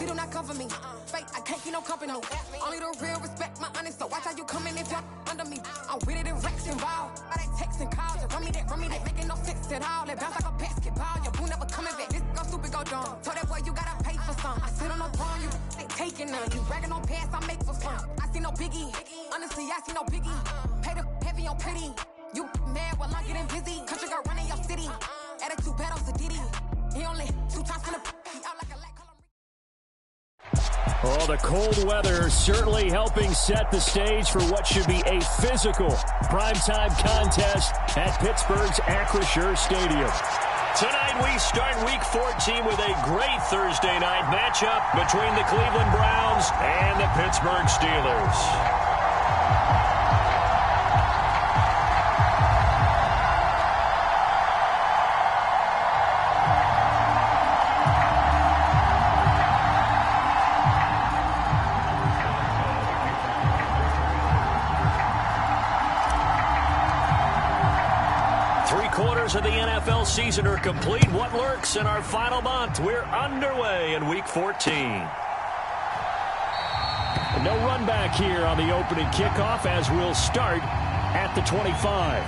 We do not cover me. Fake, I can't keep no company. Only the real respect my honest, so watch how you coming if you're under me. I'm with it in Rex involved. By they text and call, just run me that, making no sense at all. That bounce like a basketball, your boo never coming back. This go stupid, go dumb. Told that boy you gotta pay for some. I sit on no throne, you ain't taking none. You bragging on past, I make for fun. I see no biggie, honestly, I see no biggie. Pay the heavy on pretty. You mad while I'm getting busy. Country girl running your city. Attitude battles to Diddy. He only 2 times from the he out like a light color. Oh, the cold weather certainly helping set the stage for what should be a physical primetime contest at Pittsburgh's Acrisure Stadium. Tonight we start Week 14 with a great Thursday night matchup between the Cleveland Browns and the Pittsburgh Steelers. Of the NFL season are complete. What lurks in our final month? We're underway in Week 14. No run back here on the opening kickoff as we'll start at the 25.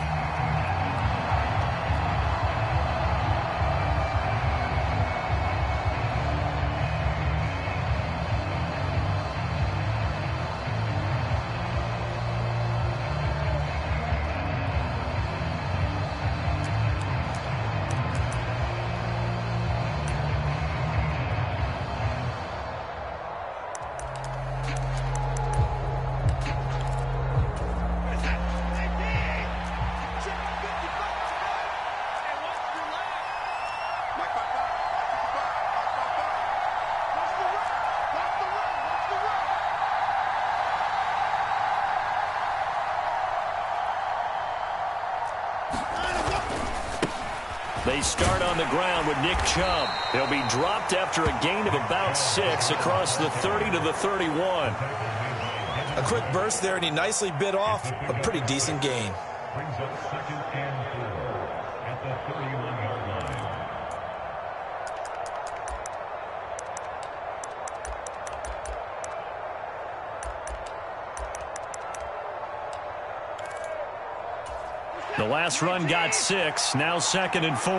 They start on the ground with Nick Chubb. He'll be dropped after a gain of about 6 across the 30 to the 31. A quick burst there, and he nicely bit off a pretty decent gain. Brings up 2nd and 4 at the 31-yard line. The last run got 6, now 2nd and 4.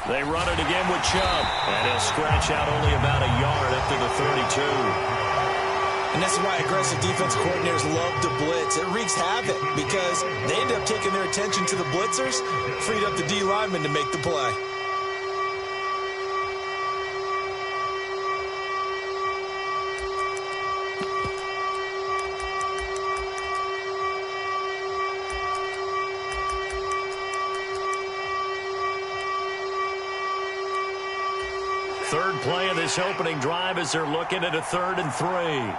They run it again with Chubb, and he'll scratch out only about a yard up to the 32. And that's why aggressive defense coordinators love to blitz. It wreaks havoc because they end up taking their attention to the blitzers, freed up the D lineman to make the play. Third play of this opening drive as they're looking at a 3rd and 3.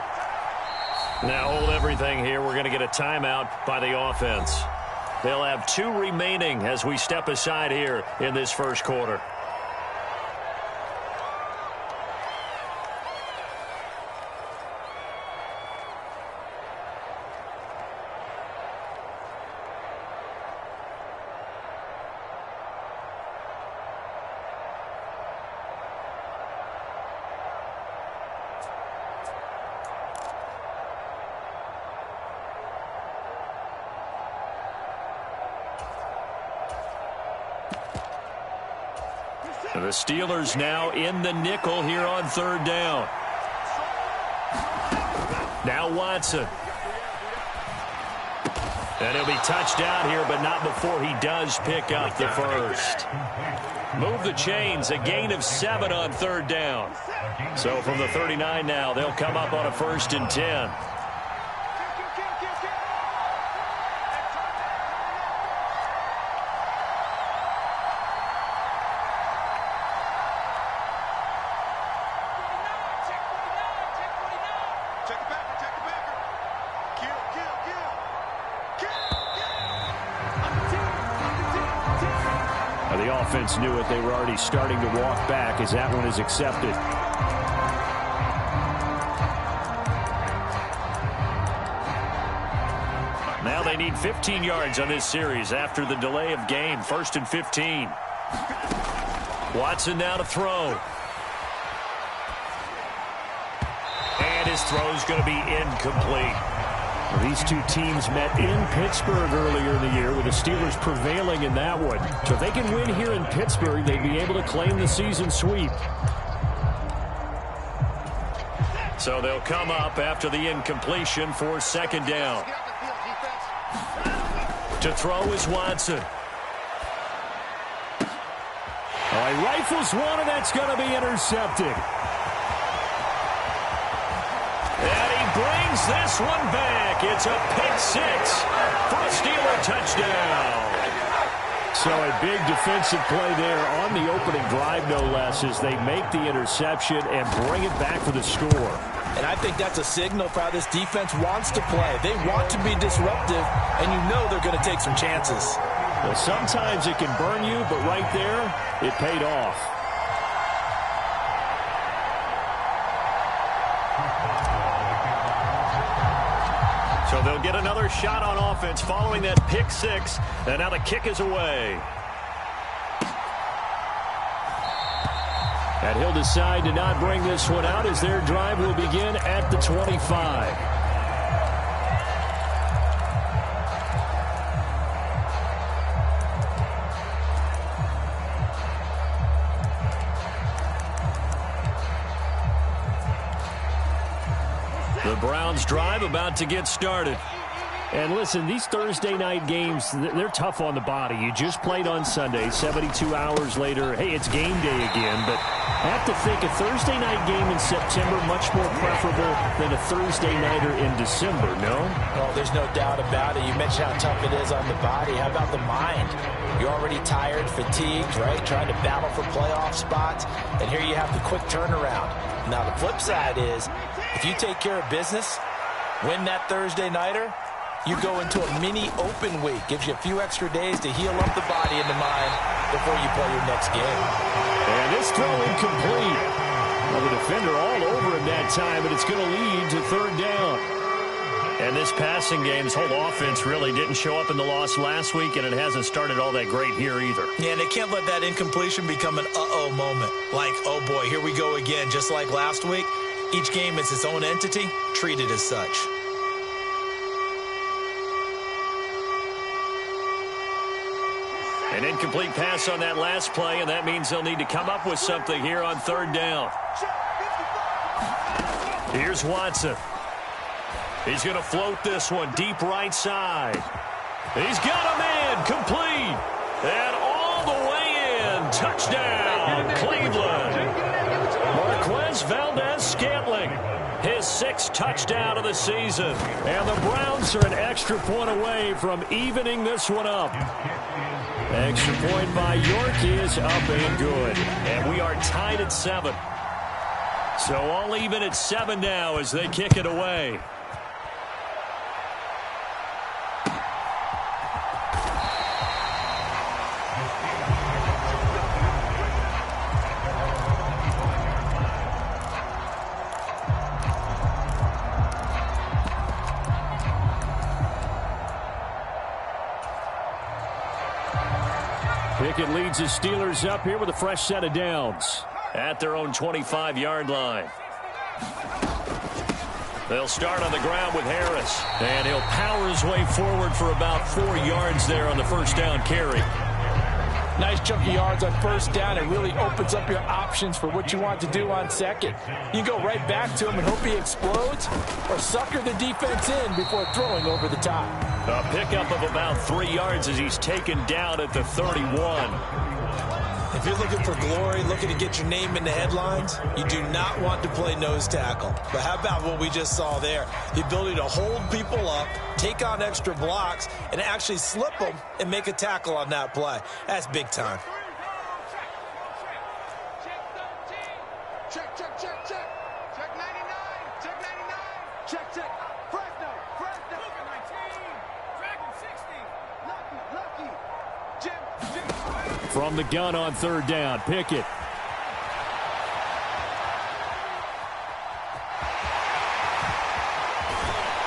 Now hold everything here. We're going to get a timeout by the offense. They'll have 2 remaining as we step aside here in this first quarter. The Steelers now in the nickel here on 3rd down. Now Watson. And he'll be touched down here, but not before he does pick up the first. Move the chains, a gain of 7 on 3rd down. So from the 39 now, they'll come up on a 1st and 10. The offense knew it. They were already starting to walk back as that one is accepted. Now they need 15 yards on this series after the delay of game. 1st and 15. Watson now to throw. And his throw is going to be incomplete. Well, these two teams met in Pittsburgh earlier in the year with the Steelers prevailing in that one. So if they can win here in Pittsburgh, they'd be able to claim the season sweep. So they'll come up after the incompletion for 2nd down. To throw is Watson. Oh, he rifles one, and that's going to be intercepted. And he brings this one back. It's a pick 6 for a Steeler touchdown. So a big defensive play there on the opening drive, no less, as they make the interception and bring it back for the score. And I think that's a signal for how this defense wants to play. They want to be disruptive, and you know they're going to take some chances. Well, sometimes it can burn you, but right there, it paid off. So they'll get another shot on offense following that pick 6, and now the kick is away. And he'll decide to not bring this one out as their drive will begin at the 25. The Browns' drive about to get started. And listen, these Thursday night games, they're tough on the body. You just played on Sunday, 72 hours later. Hey, it's game day again. But I have to think a Thursday night game in September much more preferable than a Thursday nighter in December, no? Well, there's no doubt about it. You mentioned how tough it is on the body. How about the mind? You're already tired, fatigued, right? Trying to battle for playoff spots. And here you have the quick turnaround. Now, the flip side is, if you take care of business, win that Thursday nighter, you go into a mini open week. Gives you a few extra days to heal up the body and the mind before you play your next game. And this throw incomplete. Well, the defender all over him that time, but it's going to lead to 3rd down. And this passing game, this whole offense really didn't show up in the loss last week, and it hasn't started all that great here either. Yeah, and they can't let that incompletion become an uh-oh moment. Like, oh boy, here we go again. Just like last week, each game is its own entity, treated as such. An incomplete pass on that last play, and that means they'll need to come up with something here on 3rd down. Here's Watson. He's going to float this one deep right side. He's got a man complete. And all the way in. Touchdown, Cleveland. Marquez Valdez-Scantling. His 6th touchdown of the season. And the Browns are an extra point away from evening this one up. Extra point by York is up and good. And we are tied at 7. So all even at 7 now as they kick it away. Pickett leads his Steelers up here with a fresh set of downs at their own 25-yard line. They'll start on the ground with Harris, and he'll power his way forward for about 4 yards there on the 1st down carry. Nice chunk of yards on 1st down. It really opens up your options for what you want to do on 2nd. You go right back to him and hope he explodes, or sucker the defense in before throwing over the top. A pickup of about 3 yards as he's taken down at the 31. If you're looking for glory, looking to get your name in the headlines, you do not want to play nose tackle. But how about what we just saw there? The ability to hold people up, take on extra blocks, and actually slip them and make a tackle on that play. That's big time. Check, check, check, check. Check 99. Check 99. Check, check. Fresno. Fresno. Luka 19. Dragon 60. Lucky. Jim. From the gun on 3rd down, Pickett.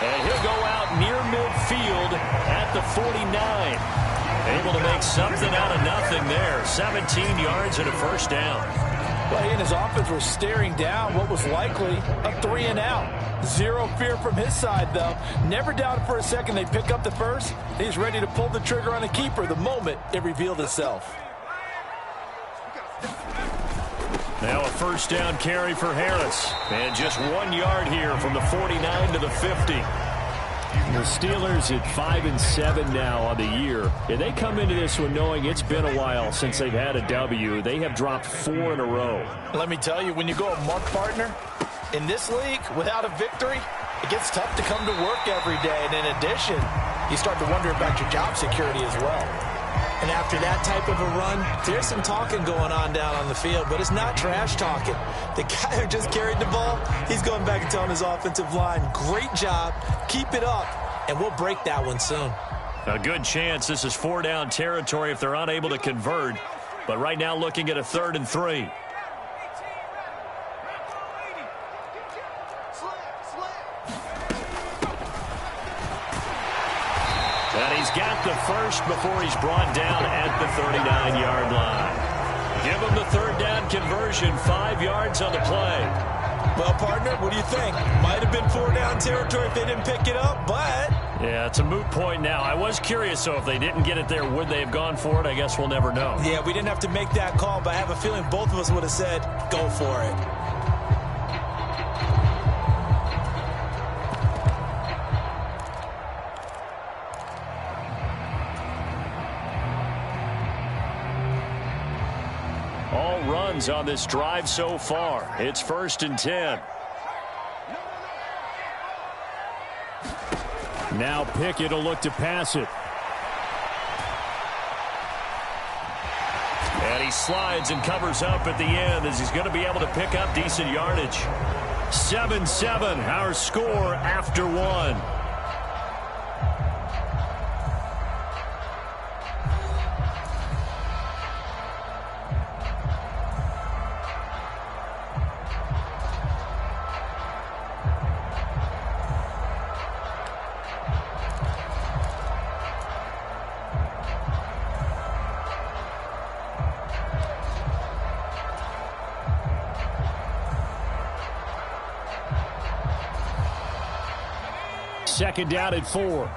And he'll go out near midfield at the 49. Able to make something out of nothing there. 17 yards and a first down. Well, he and his offense were staring down what was likely a 3-and-out. Zero fear from his side, though. Never doubted for a second they'd pick up the first. He's ready to pull the trigger on a keeper the moment it revealed itself. Now a first down carry for Harris. And just 1 yard here from the 49 to the 50. The Steelers at 5-7 now on the year. And they come into this one knowing it's been a while since they've had a W. They have dropped 4 in a row. Let me tell you, when you go a month partner in this league without a victory, it gets tough to come to work every day. And in addition, you start to wonder about your job security as well. And after that type of a run, there's some talking going on down on the field, but it's not trash talking. The guy who just carried the ball, he's going back and telling his offensive line, great job, keep it up, and we'll break that one soon. A good chance this is 4-down territory if they're unable to convert. But right now looking at a 3rd and 3. And he's got the first before he's brought down at the 39-yard line. Give him the 3rd down conversion, 5 yards on the play. Well, partner, what do you think? Might have been 4-down territory if they didn't pick it up, but... Yeah, it's a moot point now. I was curious, so if they didn't get it there, would they have gone for it? I guess we'll never know. Yeah, we didn't have to make that call, but I have a feeling both of us would have said, go for it. All runs on this drive so far. It's 1st and 10. Now Pickett will look to pass it. And he slides and covers up at the end as he's going to be able to pick up decent yardage. 7-7, our score after 1. Second down at 4.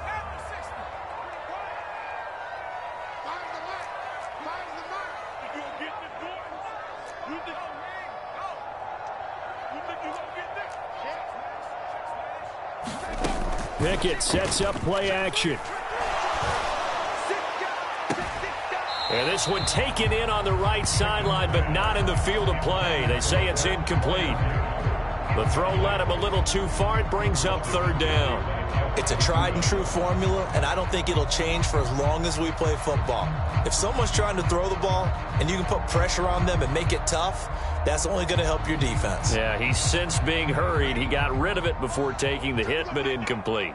Pickett sets up play action. And this one taken in on the right sideline, but not in the field of play. They say it's incomplete. The throw led him a little too far. It brings up 3rd down. It's a tried-and-true formula, and I don't think it'll change for as long as we play football. If someone's trying to throw the ball and you can put pressure on them and make it tough, that's only going to help your defense. Yeah, he's since being hurried. He got rid of it before taking the hit, but incomplete.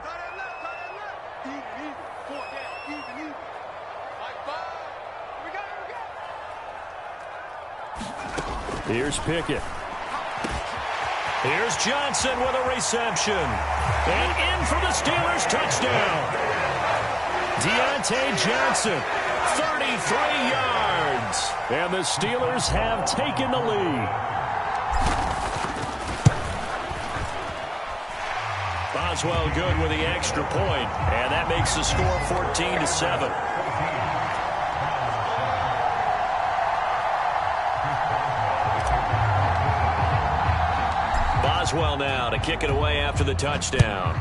Here's Pickett. Here's Johnson with a reception. And in for the Steelers touchdown. Deontay Johnson, 33 yards. And the Steelers have taken the lead. Boswell good with the extra point, and that makes the score 14-7. Boswell now to kick it away after the touchdown.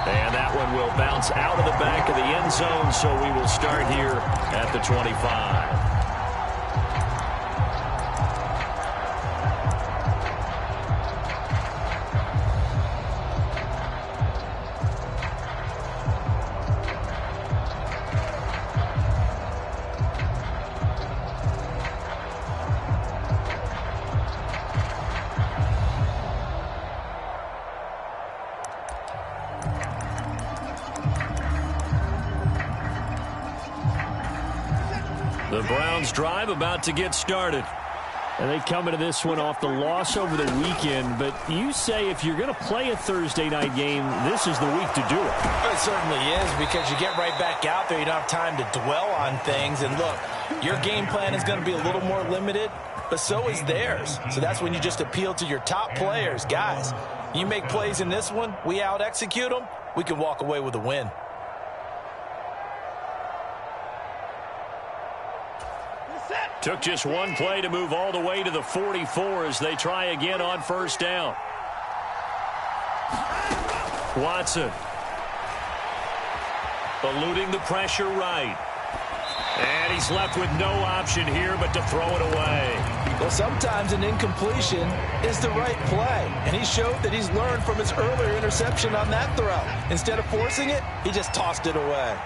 And that one will bounce out of the back of the end zone, so we will start here at the 25. The Browns drive about to get started. And they come into this one off the loss over the weekend, but you say if you're going to play a Thursday night game, this is the week to do it. It certainly is, because you get right back out there. You don't have time to dwell on things. And look, your game plan is going to be a little more limited, but so is theirs. So that's when you just appeal to your top players. Guys, you make plays in this one, we out-execute them, we can walk away with a win. Took just one play to move all the way to the 44 as they try again on first down. Watson. Eluding the pressure right. And he's left with no option here but to throw it away. Well, sometimes an incompletion is the right play. And he showed that he's learned from his earlier interception on that throw. Instead of forcing it, he just tossed it away.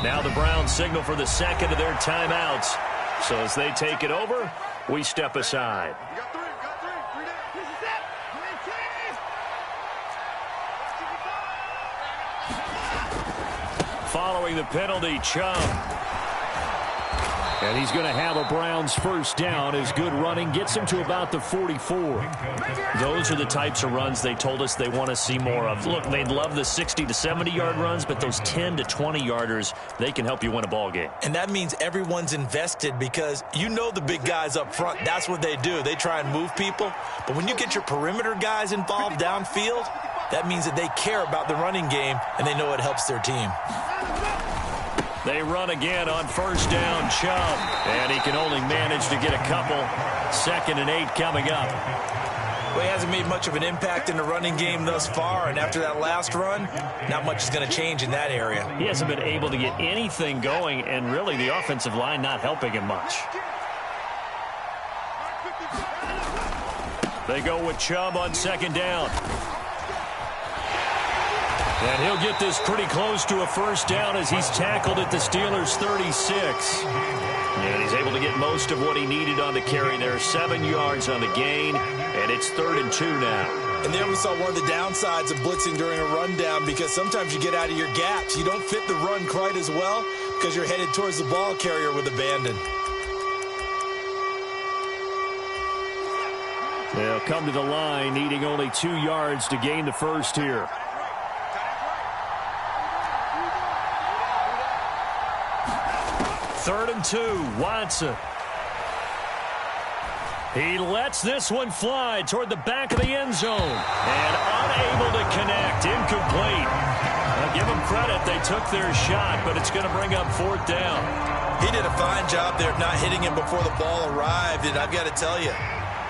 Now the Browns signal for the second of their timeouts. So as they take it over, we step aside. You got three. This is it. Following the penalty, Chubb. And he's going to have a Browns first down as good running gets him to about the 44. Those are the types of runs they told us they want to see more of. Look, they'd love the 60 to 70-yard runs, but those 10 to 20-yarders, they can help you win a ball game. And that means everyone's invested, because you know the big guys up front, that's what they do. They try and move people. But when you get your perimeter guys involved downfield, that means that they care about the running game, and they know it helps their team. They run again on first down, Chubb. And he can only manage to get a couple. 2nd and 8 coming up. Well, he hasn't made much of an impact in the running game thus far, and after that last run, not much is going to change in that area. He hasn't been able to get anything going, and really the offensive line not helping him much. They go with Chubb on 2nd down. And he'll get this pretty close to a first down as he's tackled at the Steelers' 36. And he's able to get most of what he needed on the carry there. 7 yards on the gain, and it's 3rd and 2 now. And there we saw one of the downsides of blitzing during a rundown, because sometimes you get out of your gaps. You don't fit the run quite as well because you're headed towards the ball carrier with abandon. They'll come to the line, needing only 2 yards to gain the first here. 3rd and 2, Watson. He lets this one fly toward the back of the end zone. And unable to connect. Incomplete. I'll give them credit. They took their shot, but it's going to bring up 4th down. He did a fine job there of not hitting him before the ball arrived. And I've got to tell you,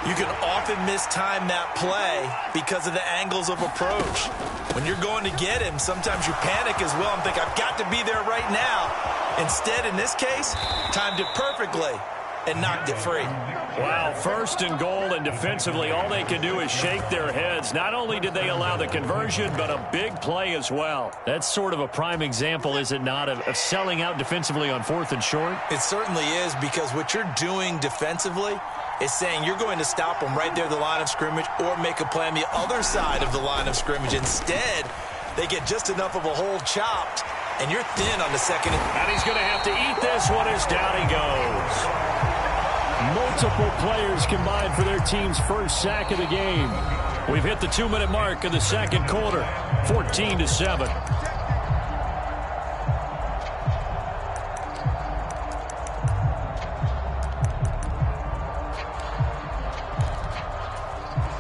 you can often mistime that play because of the angles of approach. When you're going to get him, sometimes you panic as well and think, I've got to be there right now. Instead, in this case, timed it perfectly and knocked it free. Wow, 1st and goal, and defensively, all they can do is shake their heads. Not only did they allow the conversion, but a big play as well. That's sort of a prime example, is it not, of selling out defensively on 4th and short? It certainly is, because what you're doing defensively is saying you're going to stop them right there at the line of scrimmage or make a play on the other side of the line of scrimmage. Instead, they get just enough of a hole chopped, and you're thin on the second. And he's going to have to eat this one as down he goes. Multiple players combined for their team's first sack of the game. We've hit the 2-minute mark of the second quarter, 14-7.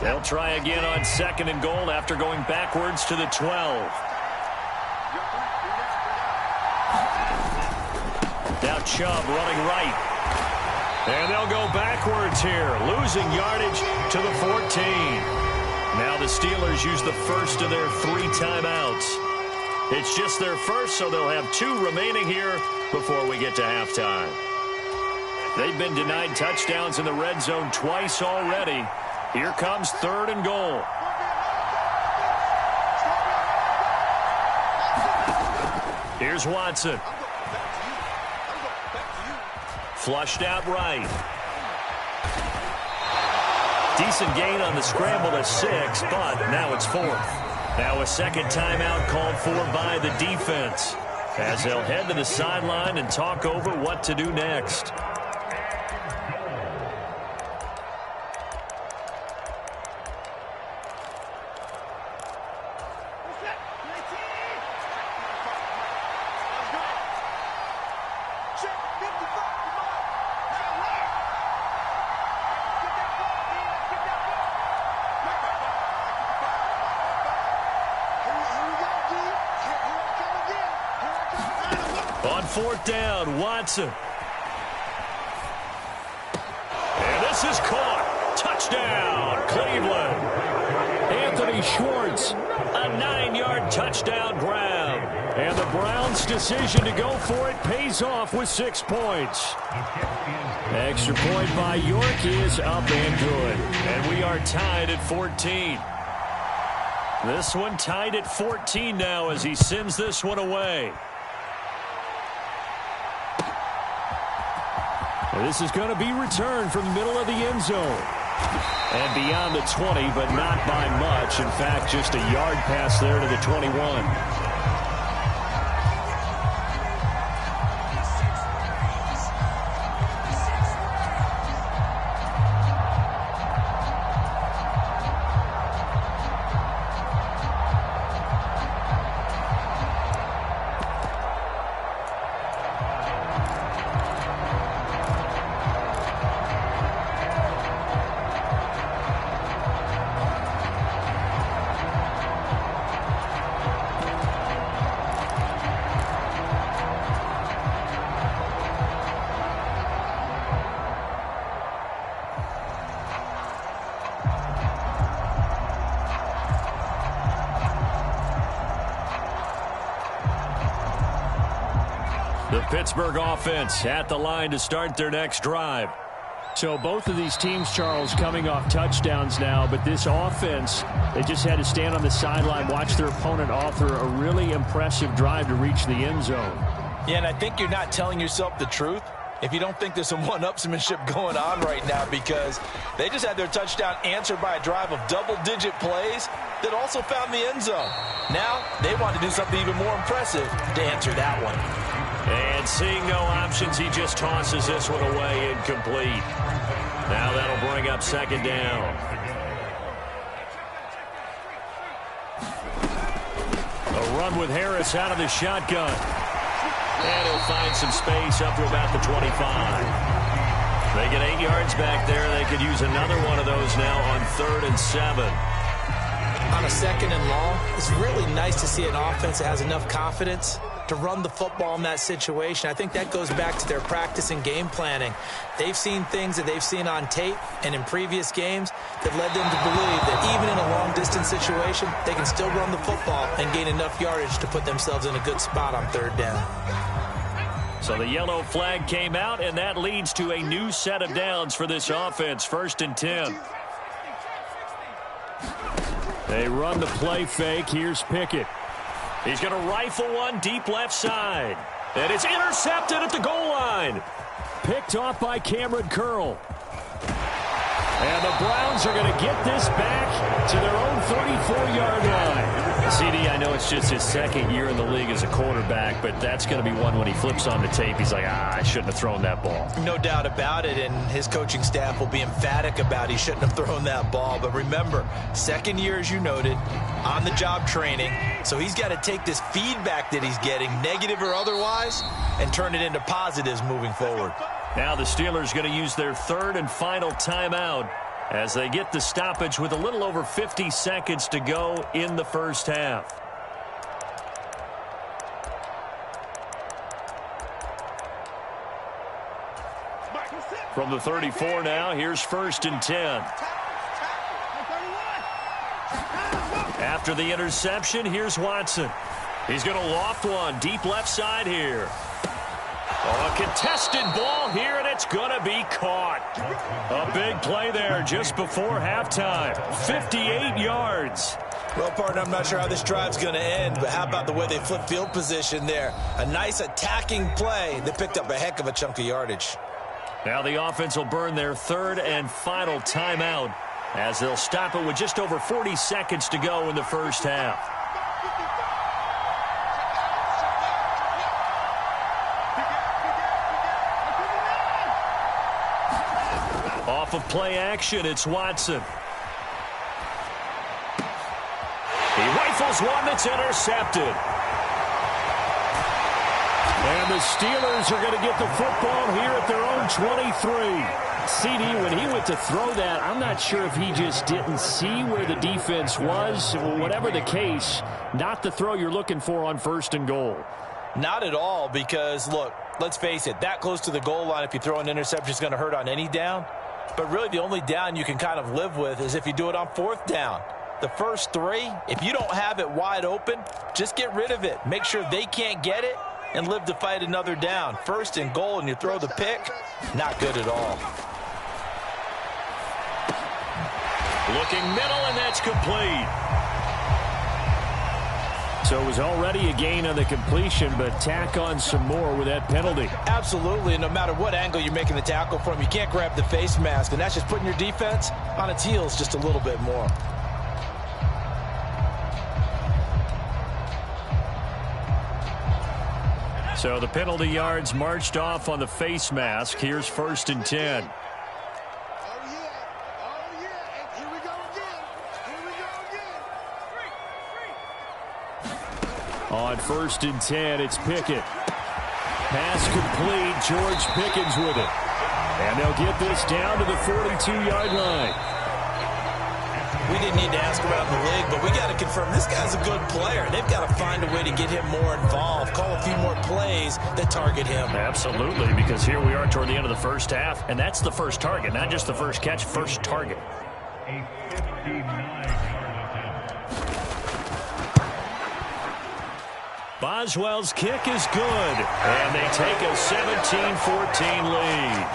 They'll try again on 2nd and goal after going backwards to the 12. Now Chubb running right. And they'll go backwards here, losing yardage to the 14. Now the Steelers use the first of their 3 timeouts. It's just their first, so they'll have 2 remaining here before we get to halftime. They've been denied touchdowns in the red zone twice already. Here comes 3rd and goal. Here's Watson. Flushed out right. Decent gain on the scramble to 6, but now it's 4th. Now a second timeout called for by the defense, as they'll head to the sideline and talk over what to do next. On 4th down, Watson. And this is caught. Touchdown, Cleveland. Anthony Schwartz, a 9-yard touchdown grab. And the Browns' decision to go for it pays off with 6 points. Extra point by York is up and good. And we are tied at 14. This one tied at 14 now as he sends this one away. This is going to be returned from the middle of the end zone. And beyond the 20, but not by much. In fact, just a yard pass there to the 21. The Pittsburgh offense at the line to start their next drive. So both of these teams, Charles, coming off touchdowns now, but this offense, they just had to stand on the sideline, watch their opponent author a really impressive drive to reach the end zone. Yeah, and I think you're not telling yourself the truth if you don't think there's some one-upsmanship going on right now, because they just had their touchdown answered by a drive of double-digit plays that also found the end zone. Now they want to do something even more impressive to answer that one. And seeing no options, he just tosses this one away, incomplete. Now that'll bring up 2nd down. A run with Harris out of the shotgun. And he'll find some space up to about the 25. They get 8 yards back there. They could use another one of those now on 3rd and 7. On a 2nd and long, it's really nice to see an offense that has enough confidence to run the football in that situation. I think that goes back to their practice and game planning. They've seen things that they've seen on tape and in previous games that led them to believe that even in a long-distance situation, they can still run the football and gain enough yardage to put themselves in a good spot on 3rd down. So the yellow flag came out, and that leads to a new set of downs for this offense. 1st and 10. They run the play fake. Here's Pickett. He's going to rifle one deep left side. And it's intercepted at the goal line. Picked off by Cameron Curl. And the Browns are going to get this back to their own 34-yard line. CD, I know it's just his 2nd year in the league as a quarterback, but that's going to be one when he flips on the tape. He's like, I shouldn't have thrown that ball. No doubt about it, and his coaching staff will be emphatic about he shouldn't have thrown that ball. But remember, 2nd year, as you noted, on-the-job training. So he's got to take this feedback that he's getting, negative or otherwise, and turn it into positives moving forward. Now the Steelers going to use their 3rd and final timeout as they get the stoppage with a little over 50 seconds to go in the 1st half. From the 34 now, here's 1st and 10. After the interception, here's Watson. He's going to loft one deep left side here. Oh, a contested ball here, and it's going to be caught. A big play there just before halftime. 58 yards. Well, partner, I'm not sure how this drive's going to end, but how about the way they flip field position there? A nice attacking play. They picked up a heck of a chunk of yardage. Now the offense will burn their 3rd and final timeout as they'll stop it with just over 40 seconds to go in the 1st half. Off of play action, it's Watson. He rifles one that's intercepted. And the Steelers are going to get the football here at their own 23. CD, when he went to throw that, I'm not sure if he just didn't see where the defense was. Whatever the case, not the throw you're looking for on 1st and goal. Not at all, because, look, let's face it, that close to the goal line, if you throw an interception, is going to hurt on any down. But really the only down you can kind of live with is if you do it on 4th down. The first 3, if you don't have it wide open, just get rid of it. Make sure they can't get it and live to fight another down. 1st and goal and you throw the pick, not good at all. Looking middle, and that's complete. So it was already a gain on the completion, but tack on some more with that penalty. Absolutely, and no matter what angle you're making the tackle from, you can't grab the face mask, and that's just putting your defense on its heels just a little bit more. So the penalty yards marched off on the face mask. Here's 1st and 10. On 1st and 10, it's Pickett. Pass complete. George Pickens with it. And they'll get this down to the 42-yard line. We didn't need to ask around the league, but we got to confirm this guy's a good player. They've got to find a way to get him more involved, call a few more plays that target him. Absolutely, because here we are toward the end of the 1st half, and that's the first target, not just the first catch, first target. A 59-yard attempt. Boswell's kick is good, and they take a 17-14 lead.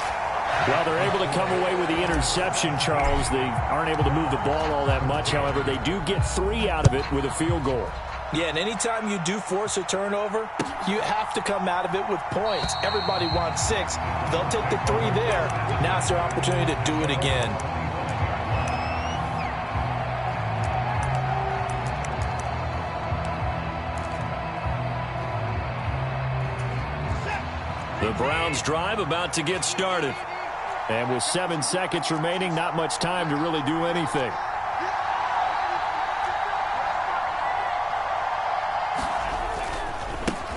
Well, they're able to come away with the interception, Charles. They aren't able to move the ball all that much. However, they do get 3 out of it with a field goal. Yeah, and anytime you do force a turnover, you have to come out of it with points. Everybody wants 6. They'll take the 3 there. Now it's their opportunity to do it again. The Browns drive about to get started. And with 7 seconds remaining, not much time to really do anything.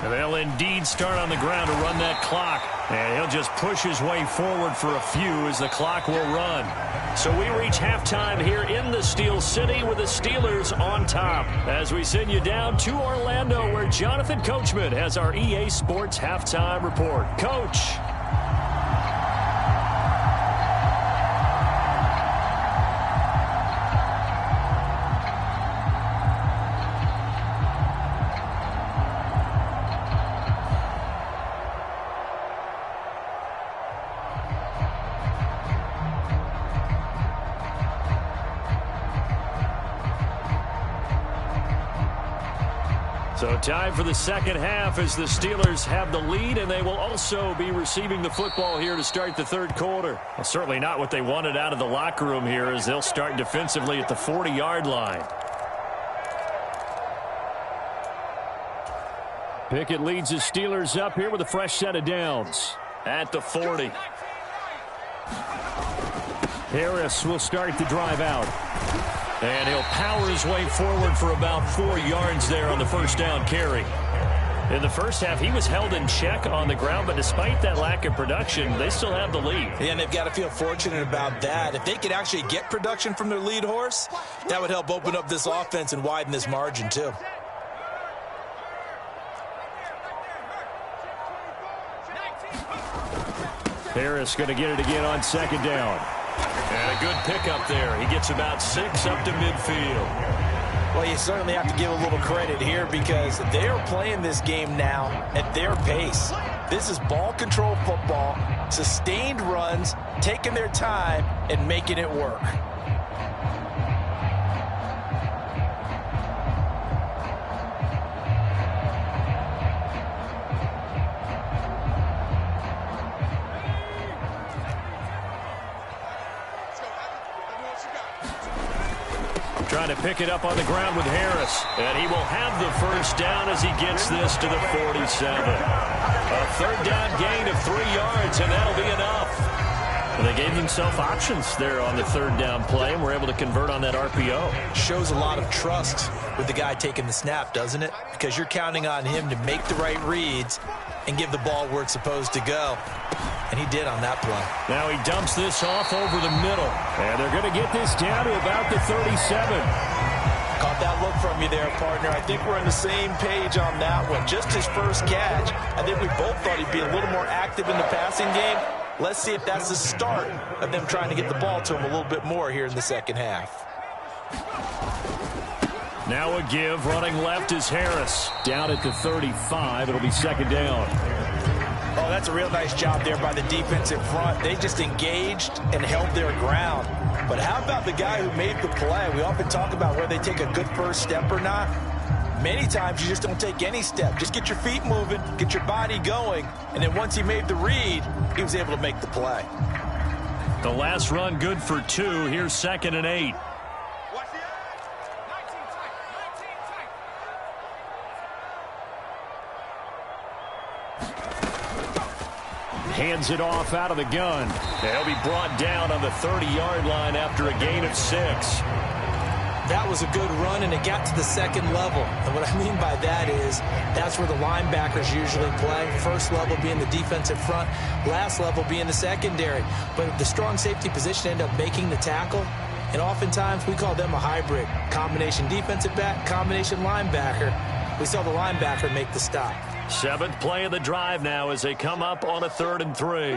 And they'll indeed start on the ground to run that clock. And he'll just push his way forward for a few as the clock will run. So we reach halftime here in the Steel City with the Steelers on top. As we send you down to Orlando where Jonathan Coachman has our EA Sports halftime report. Coach. So time for the second half as the Steelers have the lead, and they will also be receiving the football here to start the third quarter. Well, certainly not what they wanted out of the locker room here as they'll start defensively at the 40-yard line. Pickett leads the Steelers up here with a fresh set of downs at the 40. Harris will start the drive out. And he'll power his way forward for about 4 yards there on the first down carry. In the first half, he was held in check on the ground, but despite that lack of production, they still have the lead. Yeah, and they've got to feel fortunate about that. If they could actually get production from their lead horse, that would help open up this offense and widen this margin too. Harris going to get it again on second down. And a good pickup there. He gets about 6 up to midfield. Well, you certainly have to give a little credit here because they are playing this game now at their pace. This is ball control football, sustained runs, taking their time and making it work. Trying to pick it up on the ground with Harris. And he will have the first down as he gets this to the 47. A third down gain of 3 yards, and that'll be enough. And they gave themselves options there on the third down play and were able to convert on that RPO. Shows a lot of trust with the guy taking the snap, doesn't it? Because you're counting on him to make the right reads and give the ball where it's supposed to go. And he did on that play. Now he dumps this off over the middle. And they're going to get this down to about the 37. Caught that look from you there, partner. I think we're on the same page on that one. Just his first catch. I think we both thought he'd be a little more active in the passing game. Let's see if that's the start of them trying to get the ball to him a little bit more here in the second half. Now a give. Running left is Harris. Down at the 35. It'll be second down. Oh, that's a real nice job there by the defensive front. They just engaged and held their ground. But how about the guy who made the play? We often talk about whether they take a good first step or not. Many times you just don't take any step. Just get your feet moving, get your body going, and then once he made the read, he was able to make the play. The last run good for 2. Here's 2nd and 8. Hands it off out of the gun. They'll be brought down on the 30-yard line after a gain of 6. That was a good run, and it got to the second level. And what I mean by that is that's where the linebackers usually play. First level being the defensive front, last level being the secondary. But the strong safety position ended up making the tackle, and oftentimes we call them a hybrid. Combination defensive back, combination linebacker. We saw the linebacker make the stop. 7th play of the drive now as they come up on a 3rd and 3.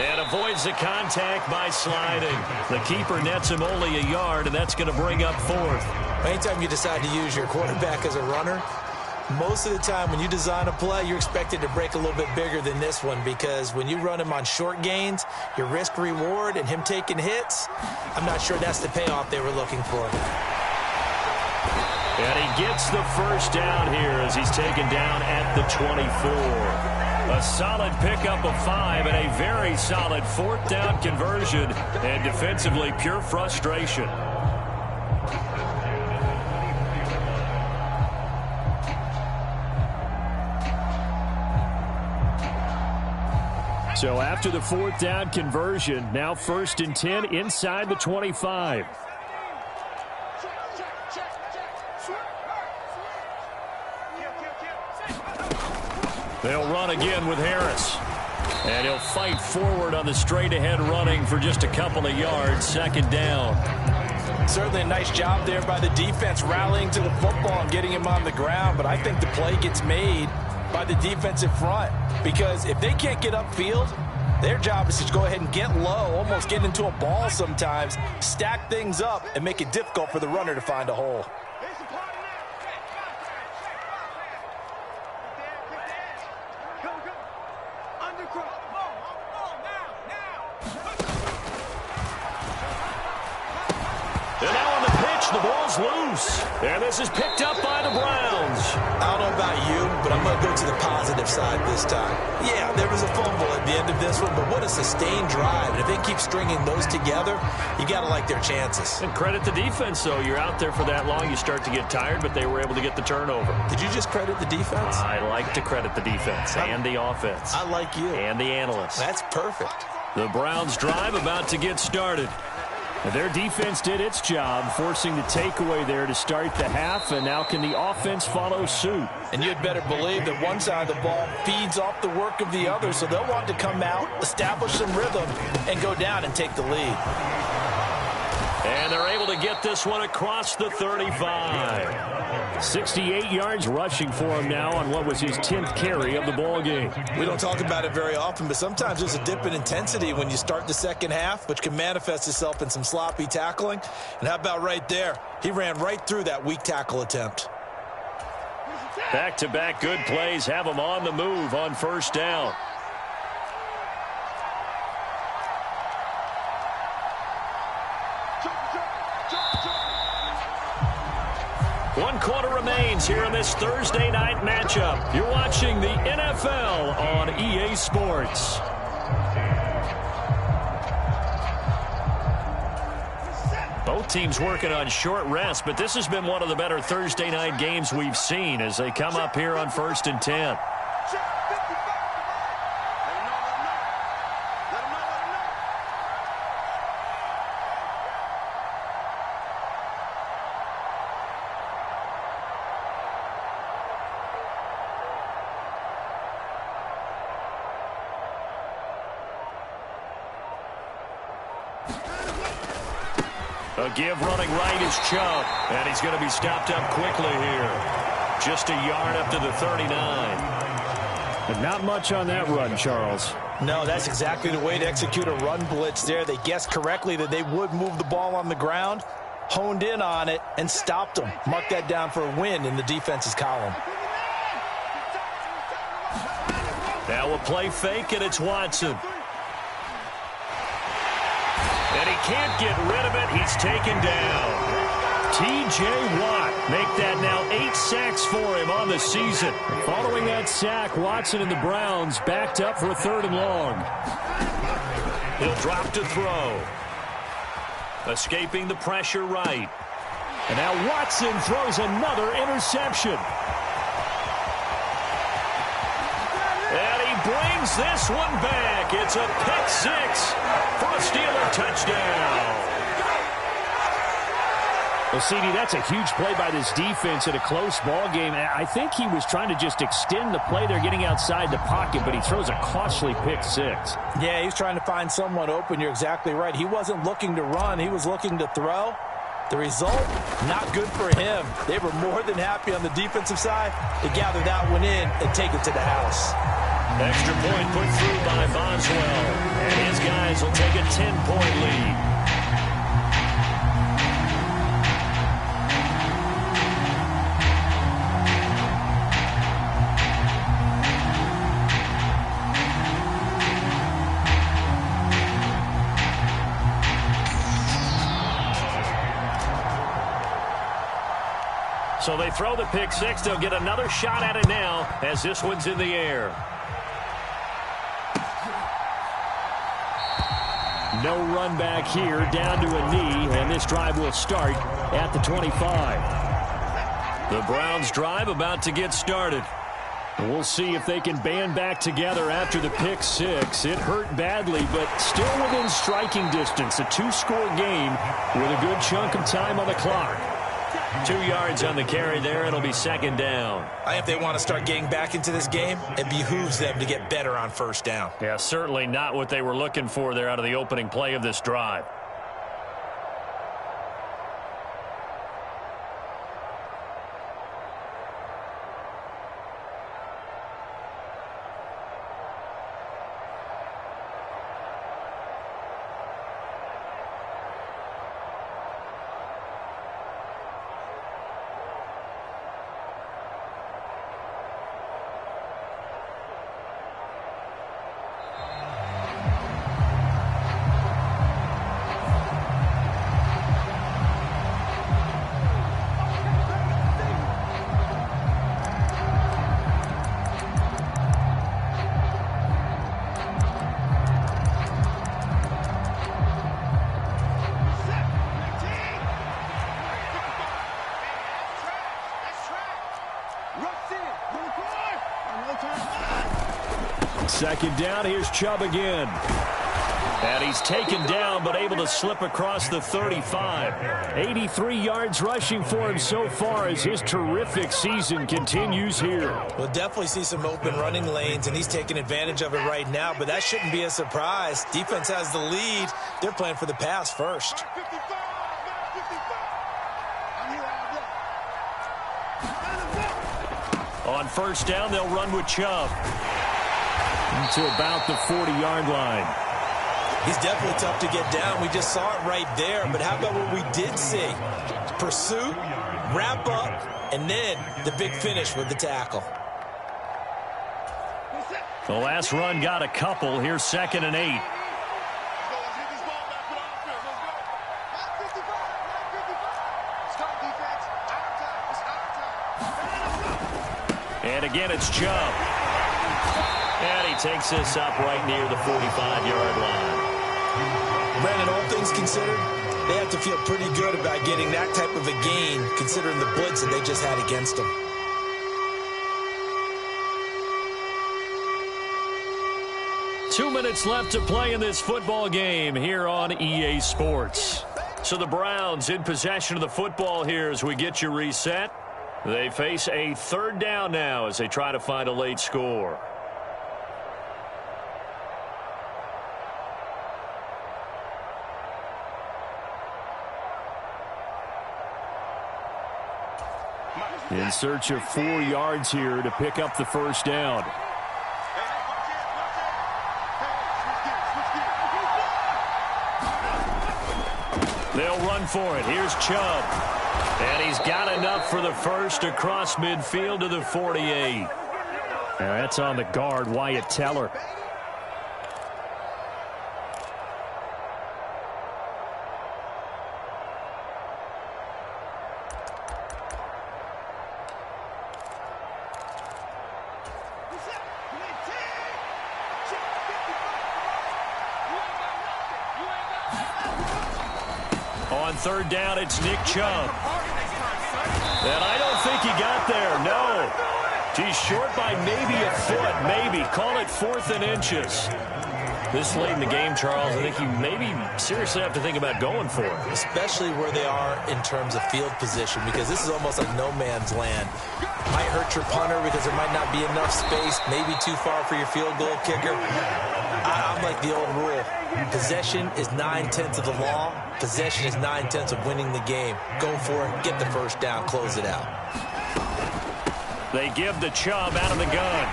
And avoids the contact by sliding. The keeper nets him only a yard, and that's going to bring up 4th. Anytime you decide to use your quarterback as a runner, most of the time when you design a play, you're expected to break a little bit bigger than this one because when you run him on short gains, your risk-reward and him taking hits, I'm not sure that's the payoff they were looking for. And he gets the first down here as he's taken down at the 24. A solid pickup of 5 and a very solid 4th down conversion. And defensively, pure frustration. So after the 4th down conversion, now 1st and 10 inside the 25. They'll run again with Harris. And he'll fight forward on the straight-ahead running for just a couple of yards. Second down. Certainly a nice job there by the defense rallying to the football and getting him on the ground. But I think the play gets made by the defensive front. Because if they can't get upfield, their job is to go ahead and get low, almost get into a ball sometimes, stack things up, and make it difficult for the runner to find a hole. And now on the pitch, the ball's loose. And this is picked up by the Browns. I don't know about you, but I'm going to go to the positive side this time. Yeah, there was a fumble at the end of this one, but what a sustained drive. And if they keep stringing those together, you got to like their chances. And credit the defense, though. You're out there for that long, you start to get tired, but they were able to get the turnover. Did you just credit the defense? I like to credit the defense and the offense. I like you. And the analysts. That's perfect. The Browns drive about to get started. Their defense did its job, forcing the takeaway there to start the half, and now can the offense follow suit? And you'd better believe that one side of the ball feeds off the work of the other, so they'll want to come out, establish some rhythm, and go down and take the lead. And they're able to get this one across the 35. 68 yards rushing for him now on what was his 10th carry of the ball game. We don't talk about it very often, but sometimes there's a dip in intensity when you start the second half, which can manifest itself in some sloppy tackling. And how about right there? He ran right through that weak tackle attempt. Back-to-back good plays have him on the move on first down. One quarter remains here in this Thursday night matchup. You're watching the NFL on EA Sports. Both teams working on short rest, but this has been one of the better Thursday night games we've seen as they come up here on 1st and 10. A give running right is Chubb, and he's going to be stopped up quickly here. Just a yard up to the 39. But not much on that run, Charles. No, that's exactly the way to execute a run blitz there. They guessed correctly that they would move the ball on the ground, honed in on it, and stopped them. Mark that down for a win in the defense's column. Now a play fake, and it's Watson. And he can't get rid of it. He's taken down. T.J. Watt make that now 8 sacks for him on the season. Following that sack, Watson and the Browns backed up for a 3rd and long. He'll drop to throw. Escaping the pressure right. And now Watson throws another interception. And he brings this one back. It's a pick 6 for a Steeler touchdown. Well, CD, that's a huge play by this defense in a close ball game. I think he was trying to just extend the play. They're getting outside the pocket, but he throws a costly pick 6. Yeah, he's trying to find someone open. You're exactly right. He wasn't looking to run. He was looking to throw. The result, not good for him. They were more than happy on the defensive side to gather that one in and take it to the house. Extra point put through by Boswell. And his guys will take a 10-point lead. So they throw the pick 6. They'll get another shot at it now as this one's in the air. No run back here, down to a knee, and this drive will start at the 25. The Browns drive about to get started. We'll see if they can band back together after the pick 6. It hurt badly, but still within striking distance. A 2-score game with a good chunk of time on the clock. 2 yards on the carry there. It'll be second down. I think if they want to start getting back into this game, it behooves them to get better on first down. Yeah, certainly not what they were looking for there out of the opening play of this drive. Second down, here's Chubb again. And he's taken down, but able to slip across the 35. 83 yards rushing for him so far as his terrific season continues here. We'll definitely see some open running lanes, and he's taking advantage of it right now, but that shouldn't be a surprise. Defense has the lead. They're playing for the pass first. On first down, they'll run with Chubb to about the 40-yard line. He's definitely tough to get down. We just saw it right there. But how about what we did see? Pursuit, wrap up, and then the big finish with the tackle. The last run got a couple. Here's 2nd and 8. And again, it's Chubb. And he takes this up right near the 45-yard line. Brandon, all things considered, they have to feel pretty good about getting that type of a gain, considering the blitz that they just had against them. Two minutes left to play in this football game here on EA Sports. So the Browns in possession of the football here as we get you reset. They face a third down now as they try to find a late score. In search of 4 yards here to pick up the first down. They'll run for it. Here's Chubb. And he's got enough for the first across midfield to the 48. Now that's on the guard, Wyatt Teller. On third down, it's Nick Chubb. And I don't think he got there, no. He's short by maybe a foot, maybe. Call it 4th and inches. This late in the game, Charles, I think you maybe seriously have to think about going for it. Especially where they are in terms of field position, because this is almost like no man's land. Might hurt your punter because there might not be enough space, maybe too far for your field goal kicker. I'm like the old rule. Possession is 9/10 of the law. Possession is 9/10 of winning the game. Go for it. Get the first down. Close it out. They give the Chubb out of the gun.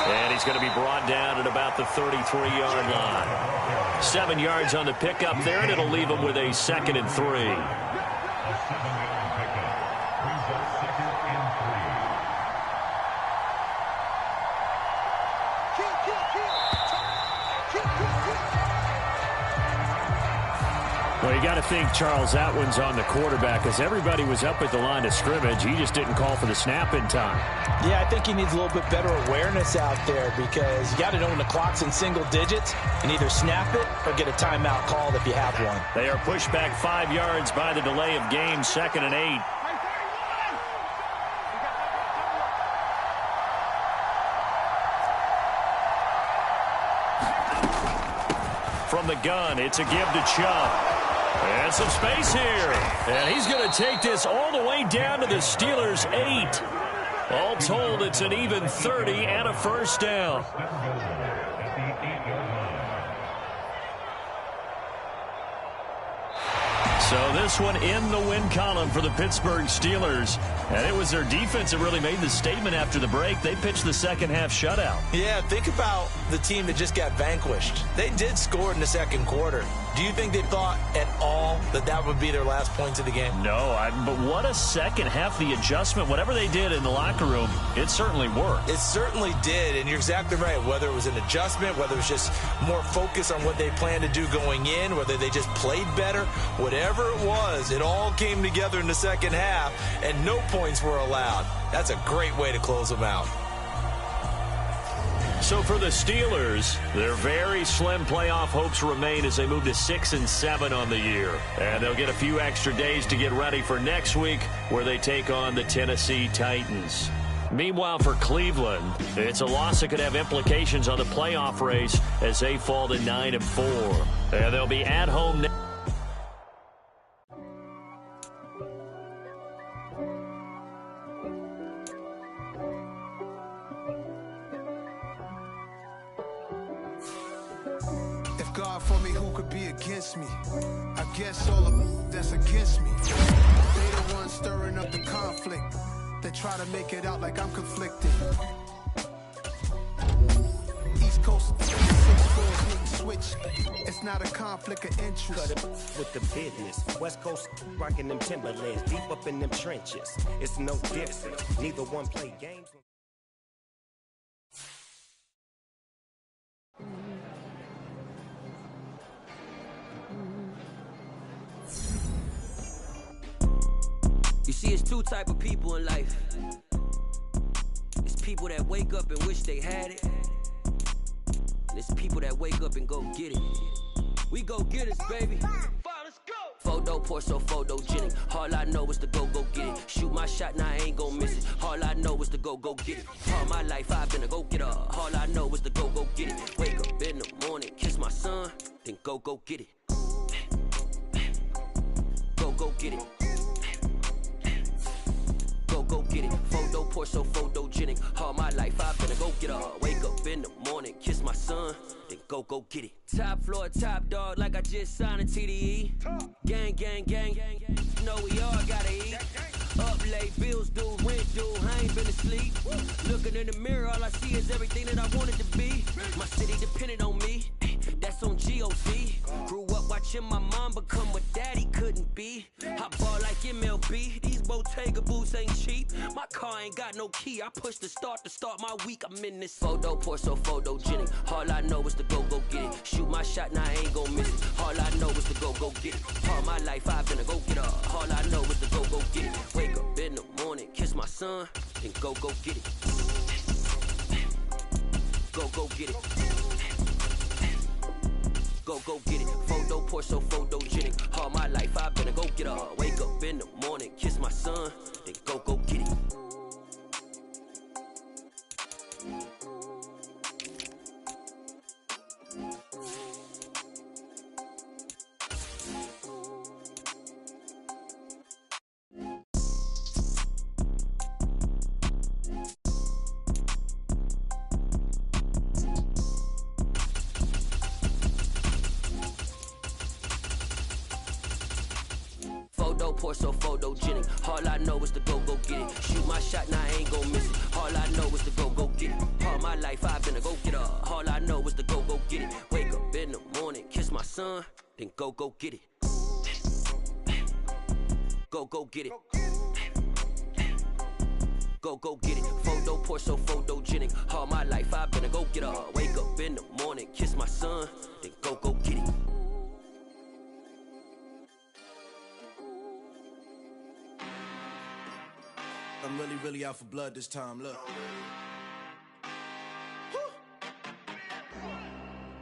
And he's going to be brought down at about the 33-yard line. 7 yards on the pickup there, and it'll leave him with a 2nd and 3. Well, you got to think, Charles, that one's on the quarterback because everybody was up at the line of scrimmage. He just didn't call for the snap in time. Yeah, I think he needs a little bit better awareness out there because you got to know when the clock's in single digits and either snap it or get a timeout called if you have one. They are pushed back 5 yards by the delay of game, 2nd and 8. From the gun, it's a give to Chubb. And some space here. And he's going to take this all the way down to the Steelers' 8. All told, it's an even 30 and a first down. So this one in the win column for the Pittsburgh Steelers. And it was their defense that really made the statement after the break. They pitched the second half shutout. Yeah, think about the team that just got vanquished. They did score in the second quarter. Do you think they thought at all that that would be their last points of the game? No, but what a second half. The adjustment, whatever they did in the locker room, it certainly worked. It certainly did, and you're exactly right. Whether it was an adjustment, whether it was just more focus on what they planned to do going in, whether they just played better, whatever it was, it all came together in the second half, and no points were allowed. That's a great way to close them out. So for the Steelers, their very slim playoff hopes remain as they move to 6-7 on the year. And they'll get a few extra days to get ready for next week, where they take on the Tennessee Titans. Meanwhile, for Cleveland, it's a loss that could have implications on the playoff race as they fall to 9-4. And they'll be at home next. Me. I guess all of that's against me. They the ones stirring up the conflict. They try to make it out like I'm conflicted. East Coast 6-4 hitting switch. It's not a conflict of interest. Cut it with the business. West Coast rocking them Timberlands, deep up in them trenches. It's no difference. Neither one play games. You see, it's two type of people in life. It's people that wake up and wish they had it. And it's people that wake up and go get it. We go get it, baby. Let's go. Photo pour so photogenic. All I know is to go get it. Shoot my shot, now I ain't gon' miss it. All I know is to go get it. All my life I've been a go-getter. All I know is to go get it. Wake up in the morning, kiss my son, then go get it. Go get it. Go get it. Photo pour so photogenic. All my life I've been a go-getter. Wake up in the morning, kiss my son, then go get it. Top floor, top dog, like I just signed a TDE. Gang, gang, gang, you know we all gotta eat. Up late, bills due, rent due, I ain't been asleep. Looking in the mirror, all I see is everything that I wanted to be. My city depended on me, that's on G.O.D. Grew up watching my mom become what daddy couldn't be. I ball like MLB, these Bottega boots ain't cheap. My car ain't got no key, I push the start to start my week. I'm in this photo pour so photogenic. All I know is to go get it. Shoot my shot, now I ain't gon' miss it. All I know is to go get it. All my life I've been a go-getter. All I know is to go get it. Wake up in the morning, kiss my son, then go get it. Go get it. Go get it. Photo pour so photogenic. All my life I've been a go-getter. Wake up in the morning, kiss my son, then go get it. Pour so photogenic. All I know is to go get it. Shoot my shot, now I ain't gon' miss it. All I know is to go get it. All my life I've been a go-getter. All I know is to go get it. Wake up in the morning, kiss my son, then go get it. Go get it. Go get it. Photo pour so photogenic. All my life I've been a go-getter. Wake up in the morning, kiss my son, then go get it. I'm really out for blood this time, look.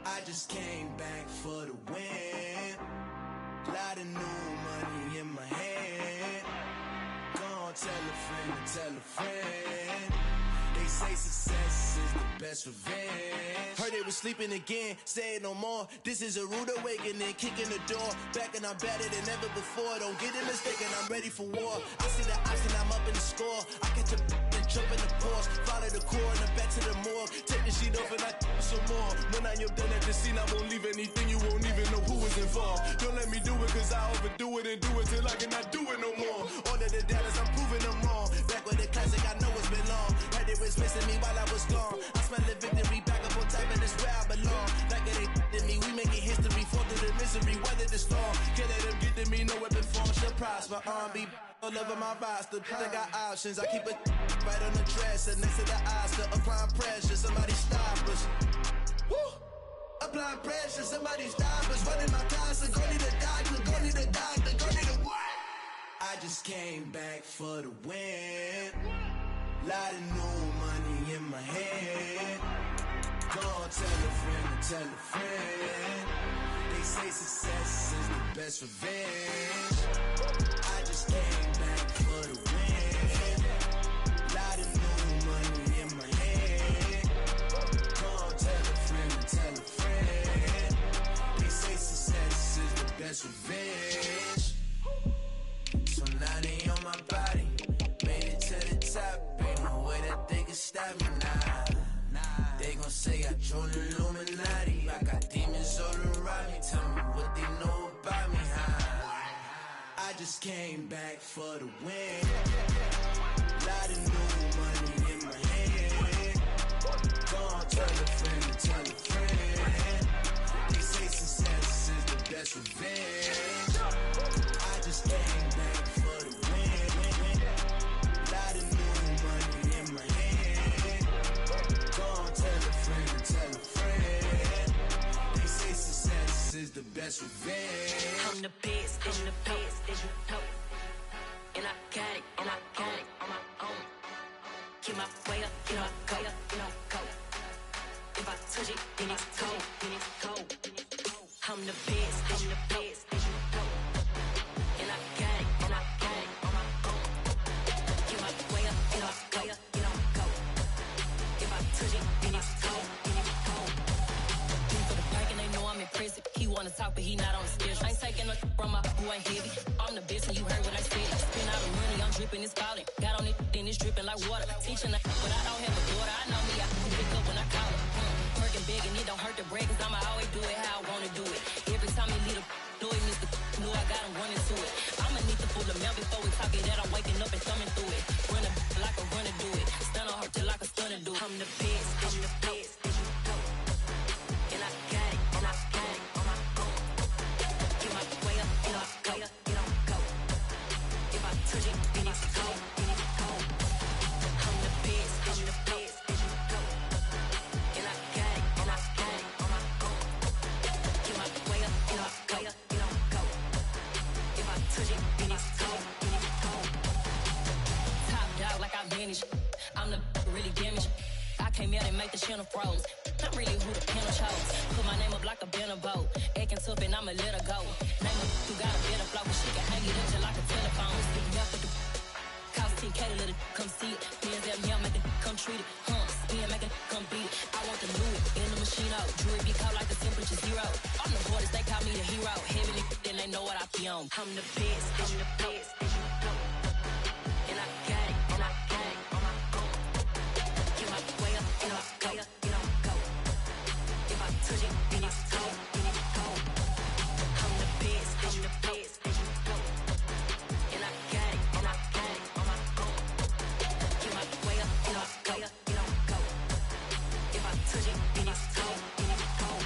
I just came back for the win. Lot of new money in my hand. Go on, tell a friend to tell a friend. They say say success is the best revenge. Heard they was sleeping again, say it no more. This is a rude awakening, kicking the door. Back and I'm better than ever before. Don't get it mistaken, I'm ready for war. I see the option, I'm up in the score. I catch a and jump in the Porsche. Follow the core and I'm back to the morgue. Take the sheet off and I some more. When I am done at the scene, I won't leave anything. You won't even know who was involved. Don't let me do it, cause I overdo it and do it till I cannot do it no more. All of the Dallas, I'm proving them wrong. Back with the classic, I know it's been long. Heard they was missing me while I was gone. I smell the victory, back up on time, and it's where I belong. Like it ain't to me, we making history. Fall through the misery, weather the storm. Can't let them get to me, no weapon form should prosper. R&B all over my roster, I got options. I keep it right on the dresser, next to the Oscar. Applying pressure, somebody stop us. Woo! Applying pressure, somebody stop us. Running my closet, go need a doctor, go need a doctor, go need a what? I just came back for the win. Lot of new money in my hand. Go on, tell a friend, tell a friend. They say success is the best revenge. I just came back for the win. Lot of new money in my hand. Go on, tell a friend, tell a friend. They say success is the best revenge. So now they on my body. Made it to the top. Ain't no way that they can stop me now. They gon' say I joined the Illuminati. I got demons all around me. Tell me what they know about me, huh? I just came back for the win. Lot of new money in my hand. Go on, tell a friend, tell a friend. They say success is the best revenge. I just came back for the win. Lot of new money in my hand. Go on, tell a friend, tell a friend. They say success is the best revenge. I'm the best, and the best, as you know. And I got it, and I got it on my own. Keep my way up, you know I go, you know I go. If I touch it, then it's cold, then it's cold. I'm the best, and the best, as you know. And I got it, and I got it on my own. Keep my way up, you know I go, you know I go. If I touch it, then it's cold, then it's cold. For the bank and they know I'm in prison. He wanna talk, but he not on the schedule. I ain't taking no from my who ain't heavy. I'm the best, and you heard what I said. Spend all the money, I'm dripping, it's falling. Got on it, then it's dripping like water. Teaching her, but I don't have a daughter. I know me, I can pick up when I call her. Working big, and it don't hurt the bread, cause I'ma always do it how I wanna do it. Every time he lead a noise, Mr. Know I got him running to it. I'ma need to pull the mail before we talk it, that I'm waking up and thumbing through it. Run a like a runner do it. Stun on her till like a stunner do it. I'm the best, I'm the best, as you know. And I got it, and I got it on my own. Get my way up, you know I go, you know I go. If I touch it, then it's cold, then it's cold. I'm the best, I'm the best, as you know. And I got it, and I got it on my own. Get my way up, you know I go, you know I go. If I touch it, then it's cold, then it's cold. Top dog like I manage. I'm the really damaged. I came out and make the channel froze. Not really who the panel chose. Put my name up like a banner boat. Acting tough and I'ma let her go. Name her who got a better flow, but she can hang it up just like a telephone. Speaking up with the cost 10K to let it come see it. Bands that yeah, make it come treat it. Spin, make it come beat it. I want the Louis in the machine out. Jewelry be caught like the temperature zero. I'm the hardest, they call me the hero. Heavy then they know what I be on. I'm the best, I'm the best, as you know. And I got it, and I got it on my own. Get my way up, you know I go, you know I go. If I touch it, then it's cold, then it's cold. I'm the best, I'm the best, as you know. And I got it, and I got it on my own. Get my way up, you know I go, you know I go. If I touch it, then it's cold, then it's cold.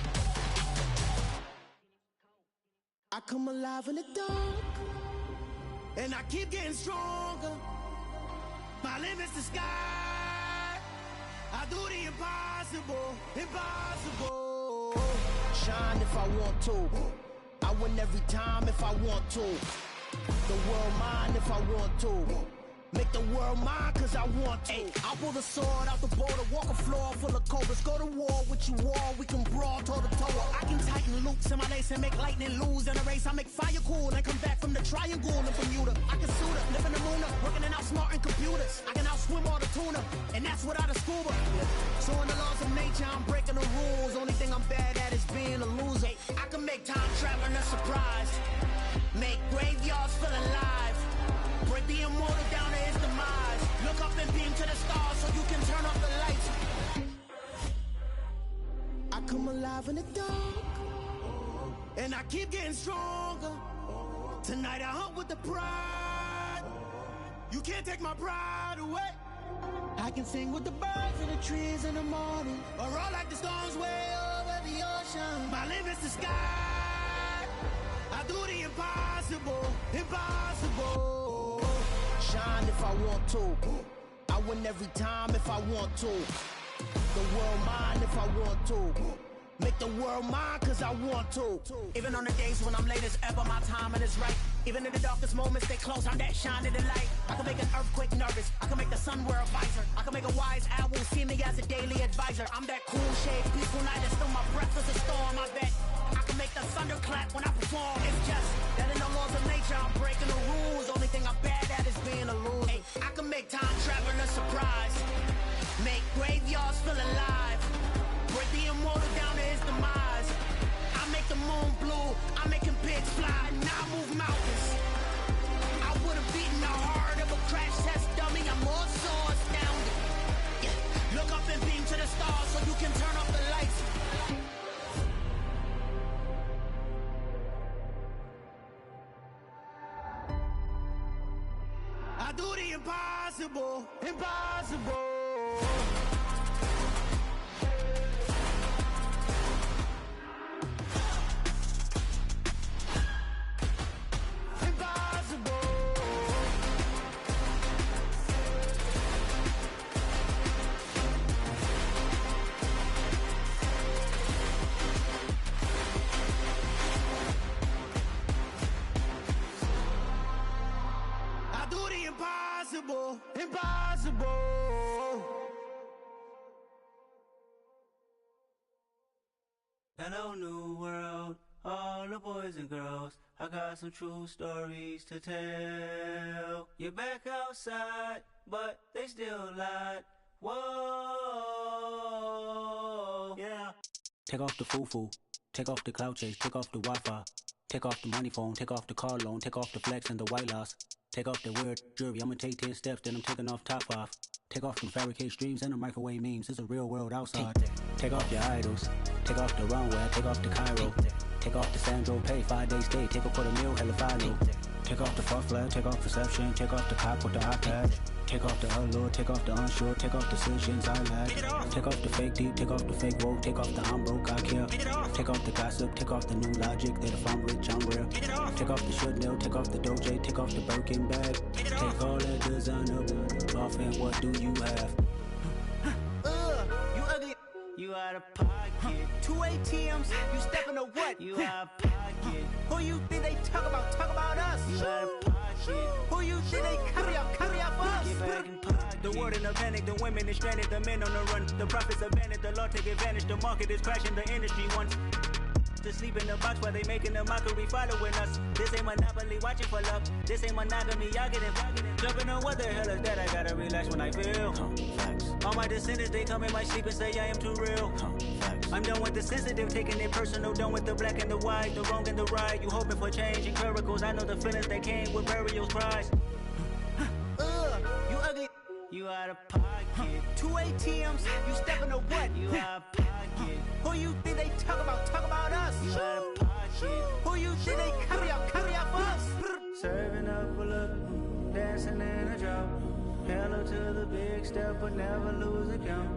I come alive in the dark, and I keep getting stronger. My limit's the sky. I do the impossible, impossible. Shine if I want to. I win every time if I want to. The world mine if I want to. Make the world mine cause I want to. I'll pull the sword out the border, walk a floor full of cobras. Go to war with you all, we can brawl toe to toe. I can tighten loops in my lace and make lightning lose in a race. I make fire cool and come back from the triangle in Bermuda. I can suit up, live in the moon up, working and outsmarting computers. I can outswim all the tuna, and that's without a scuba. So in the laws of nature, I'm breaking the rules. Only thing I'm bad at is being a loser. I can make time traveling a surprise. Make graveyards feel alive. Break the immortal down to his demise. Look up and beam to the stars so you can turn off the lights. I come alive in the dark, and I keep getting stronger. Tonight I hunt with the pride. You can't take my pride away. I can sing with the birds and the trees in the morning, or roll like the storms way over the ocean. My limit's the sky. I do the impossible, impossible. Shine if I want to. I win every time if I want to. The world mine if I want to. Make the world mine cause I want to. Even on the days when I'm late as ever, my timing is right. Even in the darkest moments, stay close, I'm that shining the light. I can make an earthquake nervous, I can make the sun wear a visor. I can make a wise owl see me as a daily advisor. I'm that cool shade, peaceful night, and still my breath is a storm, I bet. I can make the thunder clap when I perform. It's just that in the laws of nature, I'm breaking the rules. Only thing I'm bad at is being a loser. Hey, I can make time traveling a surprise. Make graveyards feel alive. Break the immortal down to his demise. I make the moon blue, I'm making pigs fly, and I move mountains. I would've beaten the heart of a crash test dummy. I'm more so astounded. Yeah. Look up and beam to the stars so you can turn off the lights. I do the impossible, impossible. Impossible, impossible. Hello, new world, all the boys and girls. I got some true stories to tell. You're back outside, but they still lied. Whoa, yeah. Take off the foo-foo, take off the cloud chase, take off the Wi-Fi, take off the money phone, take off the car loan, take off the flex and the white loss. Take off the weird jewelry, I'ma take 10 steps, then I'm taking off top 5. Take off them fabricate streams and the microwave memes, it's a real world outside. Take off your idols, take off the runway, take off the Cairo. Take off the Sandro pay, 5-day stay, take a quarter meal, hella final. Take off the fuck flag, take off perception, take off the cop with the iPad. Take off the allure, take off the unsure, take off decisions I lack. Take off the fake deep, take off the fake woke, take off the I'm broke, I care. Take off the gossip, take off the new logic, that if I'm rich, I'm real. Take off the should know, take off the Doja, take off the Birkin bag. Take all that designer off and what do you have? You ugly. You out of pocket. 2 ATMs, you stepping to what? You out of pocket. Who you think they talk about? Talk about us. You out of pocket. Who you think they carry up for us? Get back in pocket. The world in a panic, the women is stranded, the men on the run. The profits abandoned, the law take advantage. The market is crashing, the industry wants to sleep in the box while they making a mockery following us. This ain't Monopoly, watching for love. This ain't monogamy, y'all getting jumping on what the hell is that? I gotta relax when I feel. All my descendants, they come in my sleep and say I am too real. I'm done with the sensitive, taking it personal. Done with the black and the white, the wrong and the right. You hoping for change and miracles. I know the feelings that came with burials, cries. You ugly. You out of pocket. 2 ATMs, you stepping to what? You out of pocket. Who you think they talk about? Talk about us. You out of pocket. Who you think they carry up for us? Serving up a look, dancing in a drop. Hello to the big step, but never lose a count.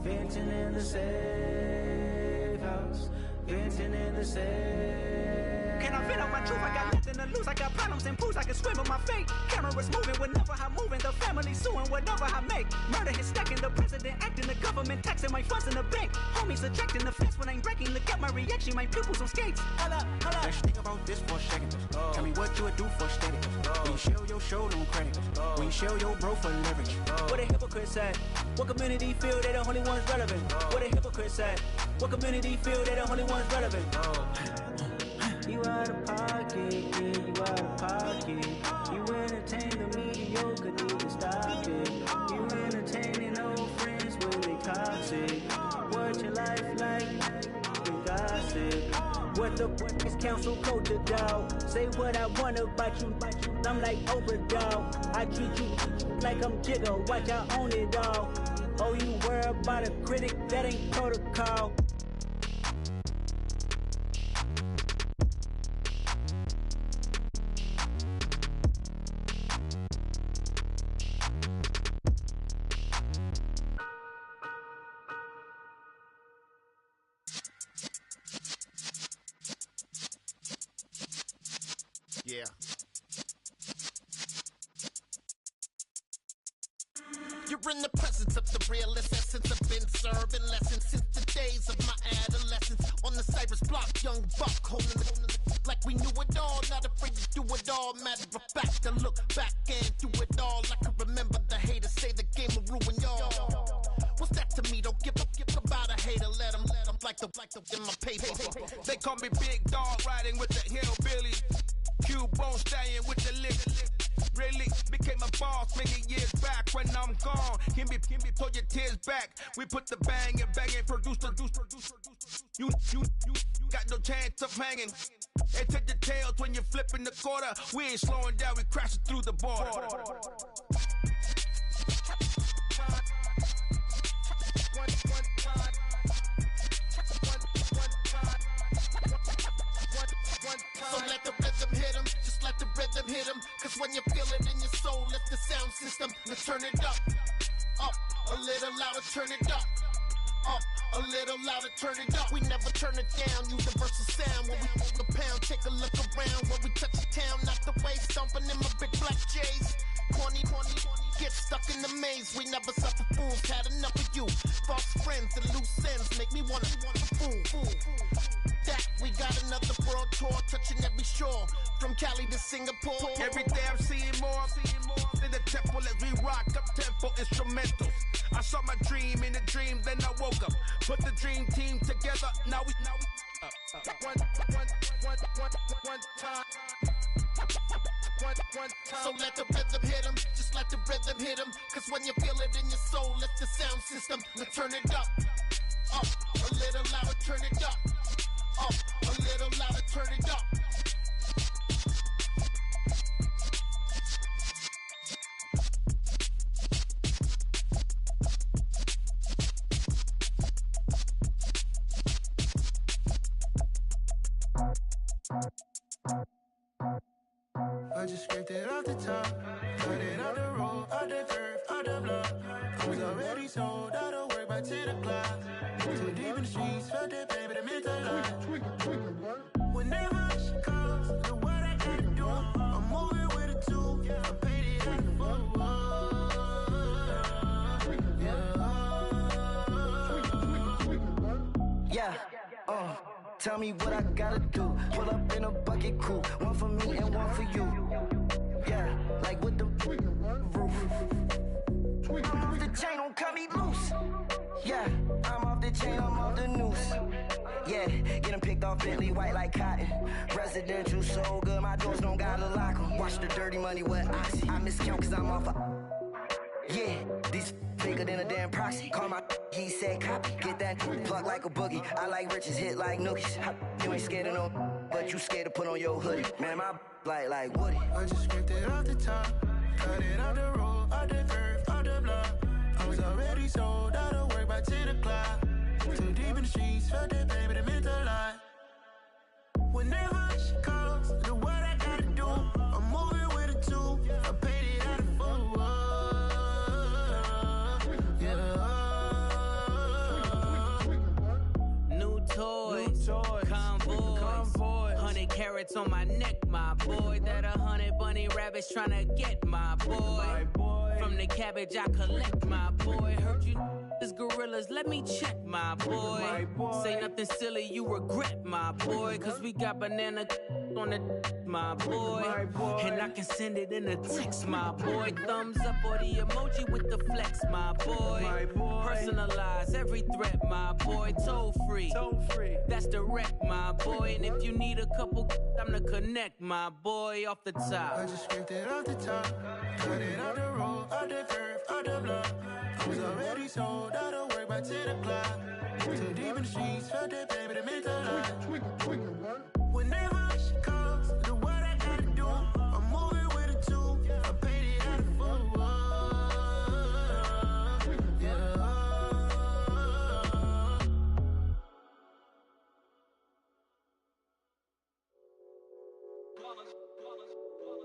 Venting in the safe house. Venting in the safe. Can I vent out my truth? I got nothing to wanna lose. I got problems and booze, I can swim with my fate. Cameras moving whenever I'm moving. The family suing whatever I make. Murder is stacking, the president acting, the government taxing my funds in the bank. Homies ejecting the fence when I'm breaking. Look at my reaction, my pupils on skates. Hold up. Let's think about this for a second. Tell me what you would do for steady. When you show your show, no credit. When you show your bro for leverage. What a hypocrite said. What community feel they the only ones relevant? What a hypocrite said. What community feel they the only ones relevant? You out of pocket, yeah, you out of pocket. You entertain the mediocre, need to stop it. You entertaining old friends when they toxic. What your life like? You gossip. What the fuck is council culture, dog? Say what I want about you. I'm like Oprah, dog. I treat you like I'm Jigga. Watch I own it, dog. Oh, you worry about a critic? That ain't protocol. Yeah. You're in the presence of the realest essence. I've been serving lessons since the days of my adolescence. On the Cypress block, young buck holding the like we knew it all. Not afraid to do it all. Matter of fact, to look back and do it all. I can remember the haters say the game will ruin y'all. What's that to me? Don't give about a hater. Let them like the in my paper. They call me Big Dog, riding with the hillbilly. Q-Bone staying with the lick. Really became a boss many years back. When I'm gone, can be pull your tears back. We put the bang and produce. You got no chance of hanging. They take the tails when you're flipping the quarter. We ain't slowing down, we crashing through the border. So let the rhythm hit 'em, just let the rhythm hit 'em. Cause when you feel it in your soul, let the sound system, let's turn it up. Up, a little louder, turn it up. Up, a little louder, turn it up. We never turn it down, universal sound. When we move the pound, take a look around. When we touch the town, knock the way, stomping in my big black J's. Corny, get stuck in the maze. We never suffer fools, had enough of you. False friends and loose ends make me wanna fool. That we got another world tour, touching every shore, from Cali to Singapore. Every day I'm seeing more in the temple as we rock up tempo instrumentals. I saw my dream in a dream, then I woke up. Put the dream team together, now we one time. So let the rhythm hit 'em, just let the rhythm hit 'em. Cause when you feel it in your soul, let the sound system, let's turn it up. Up, a little louder, turn it up. Up, a little louder, turn it up. I just scraped it off the top, cut it off the road, off the curve, off the block. I was already sold, out of work by 10 o'clock. Too deep in the streets, felt that pain, but it meant a lot. Whenever she calls, know what I gotta do. I'm moving with a two, I'm painted at the foot. Yeah, tell me what I gotta do. Pull up in a bucket crew, one for me and one for you. Yeah, like with the roof. I'm off the chain, don't cut me loose. Yeah, I'm off the chain, I'm off the noose. Yeah, get them picked off Bentley, white like cotton. Residential so good, my doors don't gotta lock 'em. Watch the dirty money with Oxy. I miscount cause I'm off a... Yeah, these bigger than a damn proxy. Call my he said copy. Get that plug like a boogie. I like riches, hit like nookies. You ain't scared of no, but you scared to put on your hoodie. Man, my like Woody. I just scraped it off the top, cut it off the road, off the curve, off the block. I was already sold, out of work by 10 o'clock. Too deep in the streets, felt that pain, but it meant a lot. Whenever she calls, know what I gotta do. I'm moving with a two, I paid it out of four. New toys, convoy, 100K carats on my neck, my boy. That 100 bunny rabbits tryna get, my boy. From the cabbage I collect, my boy. Heard you is gorillas, let me check, my boy. Say nothing silly, you regret, my boy. Cause we got banana on the my boy. And I can send it in a text, my boy. Thumbs up or the emoji with the flex, my boy. Personalize every threat, my boy. Toll free, that's direct, my boy. And if you need a couple, I'm the connect, my boy. Off the top, I just scraped it off the top, cut it on the road, on the curve, on the block. I was already sold, I don't work by 10 o'clock. Too deep in the streets, felt that baby to make the line. Whenever she calls, do what I gotta do. I'm moving with a two, I paid it out of full.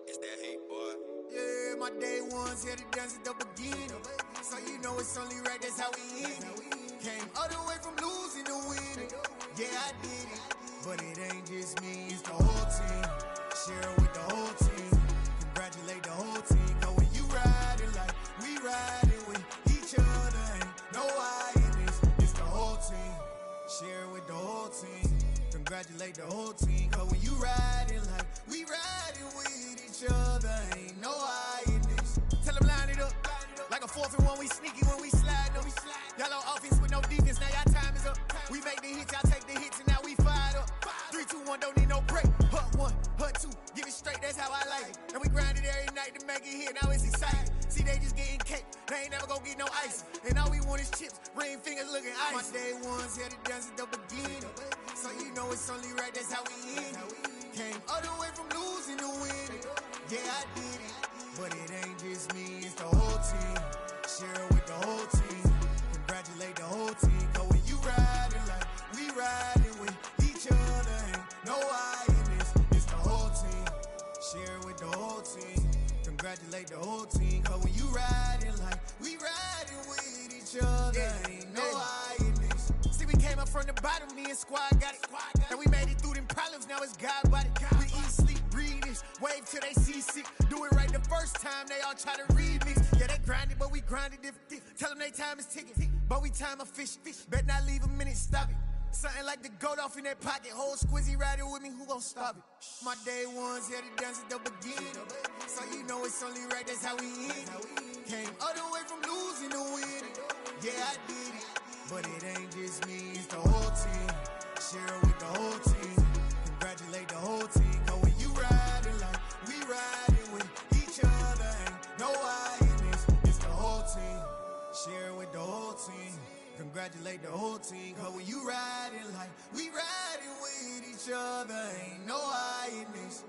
It's that hate, boy. Yeah, my day ones here to dance at the beginning. So you know it's only right, that's how we end it. Came all the way from losing to winning. Yeah, I did it. But it ain't just me, it's the whole team. Share with the whole team. Congratulate the whole team. Cause when you riding like we riding with each other, ain't no I in this. It's the whole team. Share with the whole team. Congratulate the whole team. Cause when you riding like we riding with each other, ain't no I in this. Tell them line it up. Like a 4th and 1, we sneaky when we slide up. Y'all on offense with no defense, now y'all time is up. We make the hits, y'all take the hits, and now we fired up. 3, 2, 1, don't need no break. Hut 1, hut 2, give it straight, that's how I like it. And we grind it every night to make it hit, now it's exciting. See, they just getting cake, they ain't never gonna get no ice. And all we want is chips, ring fingers looking ice. My day ones here to dance at the beginning. So you know it's only right, that's how we end it. Came all the way from losing to winning. Yeah, I did it. But it ain't just me, it's the whole team. Share with the whole team. Congratulate the whole team. Cause when you riding like we riding with each other, ain't no I in this. It's the whole team. Share with the whole team. Congratulate the whole team. Cause when you riding like we riding with each other, ain't no I in this. See, we came up from the bottom, me and squad got it. And we made it through them problems, now it's God body. We eat, sleep, breathe this. Wave till they see sick. Do it right the first time, they all try to remix. Yeah, they grinded, but we grinded different. Tell them they time is ticking, but we time a fish. Bet not leave a minute, stop it. Something like the goat off in that pocket. Whole squizzy riding with me, who gon' stop it? My day ones here to dance at the beginning. So you know it's only right, that's how we end it. Came all the way from losing to winning. Yeah, I did it. But it ain't just me, it's the whole team. Share with the whole team. Congratulate the whole team. Cause when you riding like we riding with each other, ain't no I in this. It's the whole team. Share with the whole team. Congratulate the whole team. Cause when you riding like we riding with each other, ain't no I in this.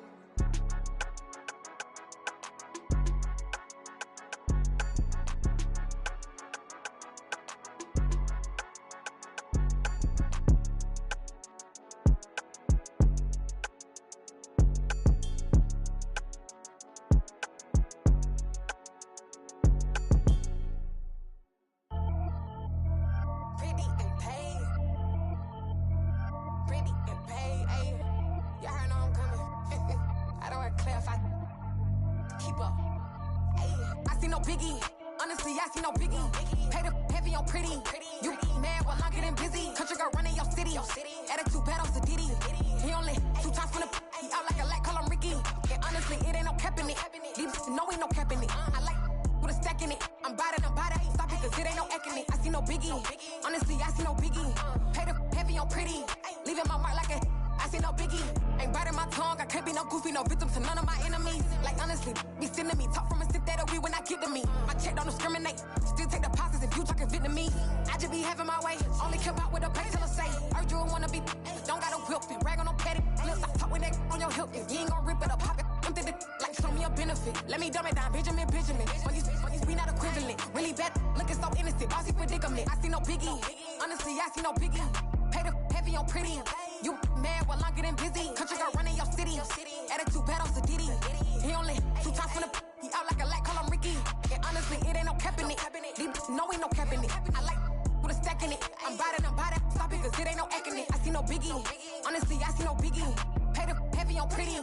heavy on pretty.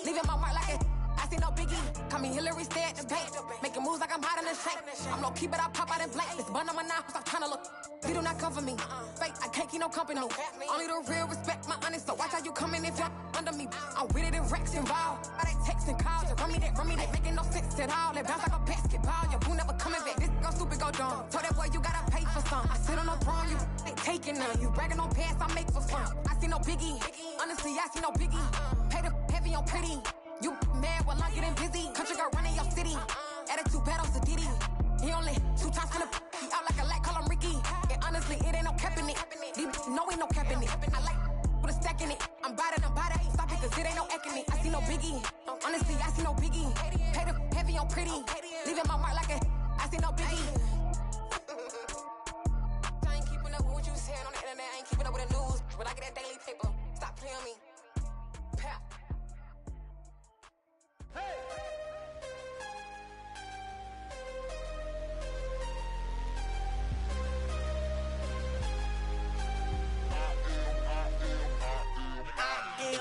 Leaving my mark like a I see no biggie. Call me Hillary, stay at the bank. Making moves like I'm hot in the shank. I'm low key, but I pop out in blank. This bun on my knife, I'm trying to look. They do not come for me. Fake, I can't keep no company. Only the real respect my honest. So watch how you coming if you're under me. I'm with it and Rex involved. All they text and calls. Run me that, making no sense at all. They bounce like a basketball. Your boo never coming back. This go stupid, go dumb. Told that boy you gotta pay for some. I sit on the throne, you ain't taking none. You bragging on past, I make for fun. I see no biggie. Honestly, I see no biggie. Pay the heavy on pretty. You mad while I'm getting busy. Country girl running your city. Attitude bad on Sadiddy. He only 2 times from the he out like a light, call him Ricky. And honestly, it ain't no cap in it. No, ain't no cap in it. I like put a stack in it. I'm bad it, ain't stop it, cause it ain't no eck in it. I see no biggie. Honestly, I see no biggie. Pay the heavy on pretty. Leaving my mark like a I see no biggie. I ain't keeping up with what you saying on the internet. I ain't keeping up with the news. But I get that daily paper. Stop playing on me. Pap.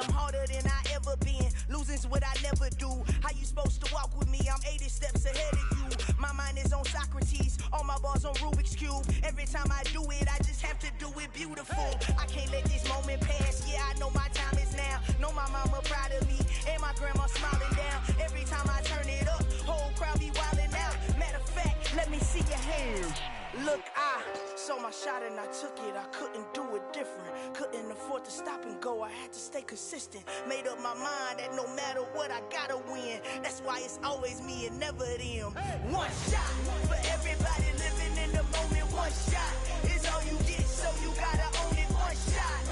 I'm harder than I ever been. Losing's what I never do. How you supposed to walk with me? I'm 80 steps ahead of you. My mind is on Socrates. All my bars on Rubik's Cube. Every time I do it, I just have to do it beautiful. I can't let this moment pass. Yeah, I know my time is now. Know my mama proud of me. And my grandma smiling down. Every time I turn it up, whole crowd be wildin' out. Matter of fact, let me see your hands. Look, I saw my shot and I took it. I couldn't do it different. Couldn't afford to stop and go. I had to stay consistent. Made up my mind that no matter what, I gotta win. That's why it's always me and never them. One shot for everybody living in the moment. One shot is all you get, so you gotta own it. One shot.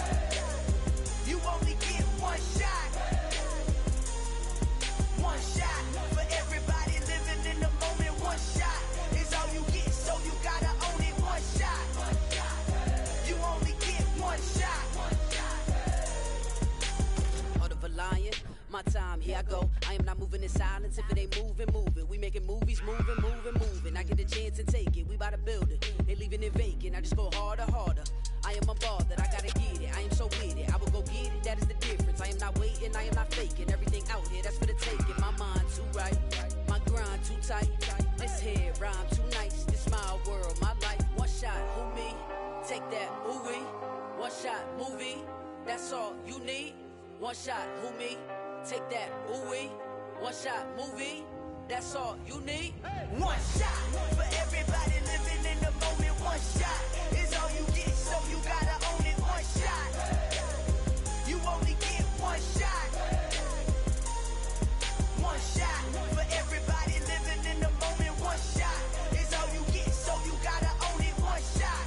You only get one shot. One shot for everybody living in the moment. One shot is all you get, so you gotta own it. One shot. You only get one shot. Heart of a lion, my time, here I go. I am not moving in silence. If it ain't moving, move it. We making movies, moving. I get a chance and take it. We bout to build it. They leaving it vacant. I just go harder. I am a ball that I gotta get it. I am so with it. I will go get it. That is the difference. I am not waiting. I am not faking. Everything out here, that's for the taking. My mind too right. My grind too tight. This here rhyme too nice. This my world, my life. One shot, who me? Take that, ooh wee. One shot, movie. That's all you need. One shot, who me? Take that, ooh wee. One shot, movie. That's all you need. One shot for everybody living in the moment. One shot is all you get, so you gotta own it. One shot. You only get one shot. One shot for everybody living in the moment. One shot is all you get, so you gotta own it. One shot.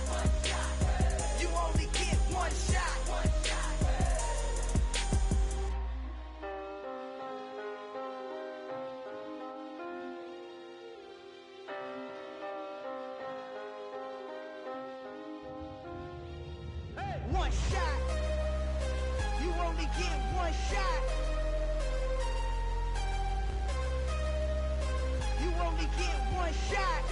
You only get one shot. One shot. You only get one shot. You only get one shot.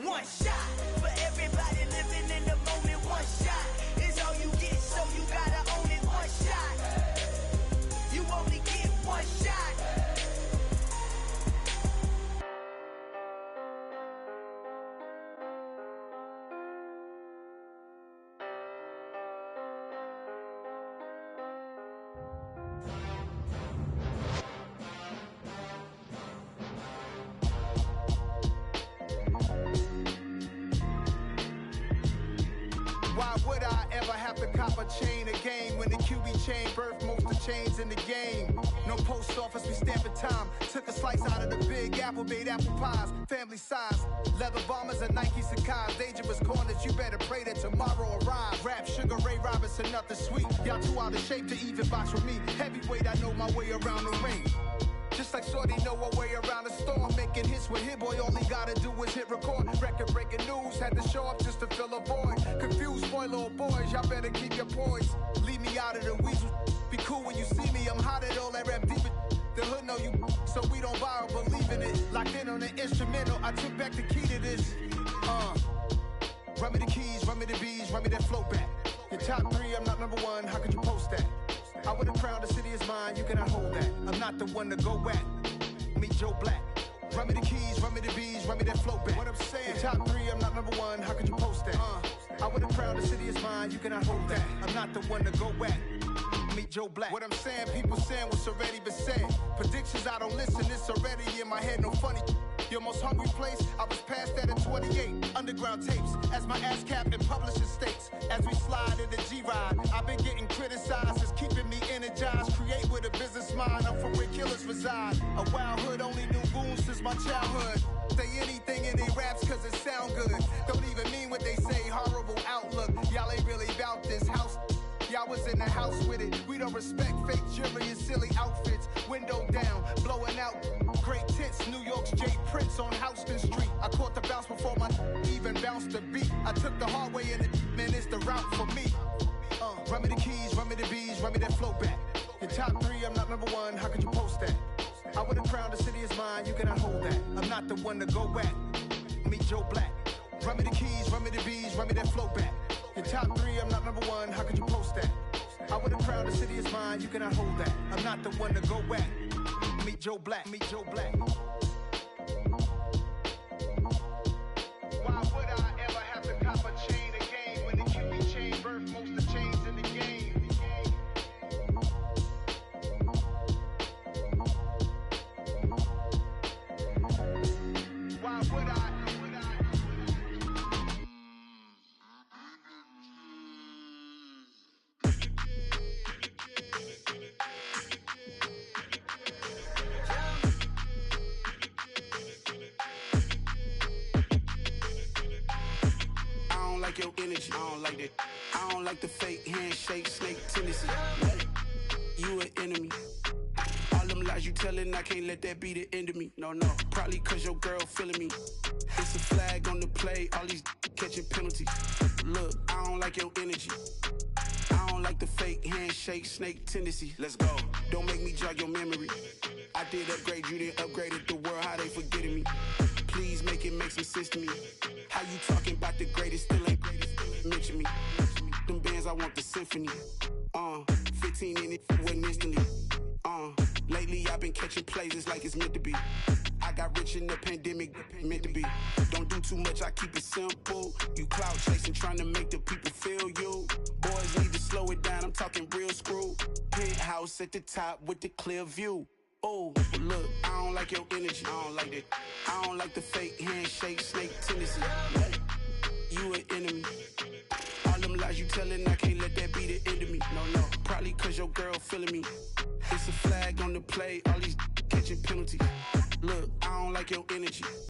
One shot for everybody living in the moment. One shot is all you get, so you gotta own it. One shot. You only get one shot. Why would I ever have to cop a chain a game when the QB chain birthed most of chains in the game? No post office, we stamping time. Took a slice out of the big apple, made apple pies, family size. Leather bombers and Nike Sacai's. Dangerous corners, you better pray that tomorrow arrives. Rap, Sugar Ray Robinson, nothing sweet. Y'all too out of shape to even box with me. Heavyweight, I know my way around the ring. Just like Shorty know her way around the storm. Making hits with Hit Boy, all he gotta do is hit record. Record breaking news, had to show up just to fill a void. Confused boy, little boys, y'all better keep your poise. Leave me out of the weasel. Be cool when you see me, I'm hot at all that rap deep. The hood know you, so we don't borrow, believe in it. Locked in on the instrumental, I took back the key to this. Run me the keys, run me the bees, run me that flow back. Your top 3, I'm not number 1, how could you post that? I would've crowned the city is mine, you cannot hold that. I'm not the one to go at. Meet Joe Black. Run me the keys, run me the bees, run me that flow back. What I'm saying, top 3, I'm not number 1, how could you post that? I would've crowned the city is mine, you cannot hold that. I'm not the one to go at. Meet Joe Black. What I'm saying, people saying what's already been said. Predictions, I don't listen, it's already in my head, no funny. Your most hungry place, I was past that at 28. Underground tapes, as my ass cap in publishing states. As we slide in the G-Ride, I've been getting criticized, it's keeping me energized. Create with a business mind, I'm from where killers reside. A wild hood, only knew goons since my childhood. Say anything in their raps cause it sound good. Don't even mean what they say, horrible outlook. Y'all ain't really about this house. Y'all was in the house with it. We don't respect fake jewelry and silly outfits. Window down, blowing out. Great tits, New York's Jay Prince on Houston Street. I caught the bounce before my even bounced the beat. I took the hard way in it, man, it's the route for me. Run me the keys, run me the bees, run me that flow back. Your top 3, I'm not number 1, how could you post that? I would've crowned the city is mine, you cannot hold that. I'm not the one to go at. Meet Joe Black. Run me the keys, run me the bees, run me that flow back. Your top 3, I'm not number 1, how could you post that? I would've crowned the city is mine, you cannot hold that. I'm not the one to go at. Meet Joe Black, meet Joe Black. Why would I ever have to cop a chain again when the Cupid chain birthed most of the chains in the game? Why would I? Like your energy, I don't like that. I don't like the fake handshake, snake tendency. You an enemy. All them lies you telling, I can't let that be the end of me. No, probably cause your girl feeling me. It's a flag on the play, all these catching penalties. Look, I don't like your energy. I don't like the fake handshake, snake tendency. Let's go. Don't make me jog your memory. I did upgrade, you didn't upgrade it. The world, how they forgetting me. Please make it make some sense to me. How you talking about the greatest, still ain't greatest, mention me. Them bands, I want the symphony. 15 in it, wasn't instantly. Lately I've been catching plays, it's like it's meant to be. I got rich in the pandemic, meant to be. Don't do too much, I keep it simple. You clout chasing, trying to make the people feel you. Boys need to slow it down, I'm talking real screw. Penthouse at the top with the clear view. Oh, look, I don't like your energy, I don't like that. I don't like the fake handshake, snake tendency. You an enemy. All them lies you telling, I can't let that be the end of me. No, probably cause your girl feeling me. It's a flag on the play, all these catching penalties. Look, I don't like your energy.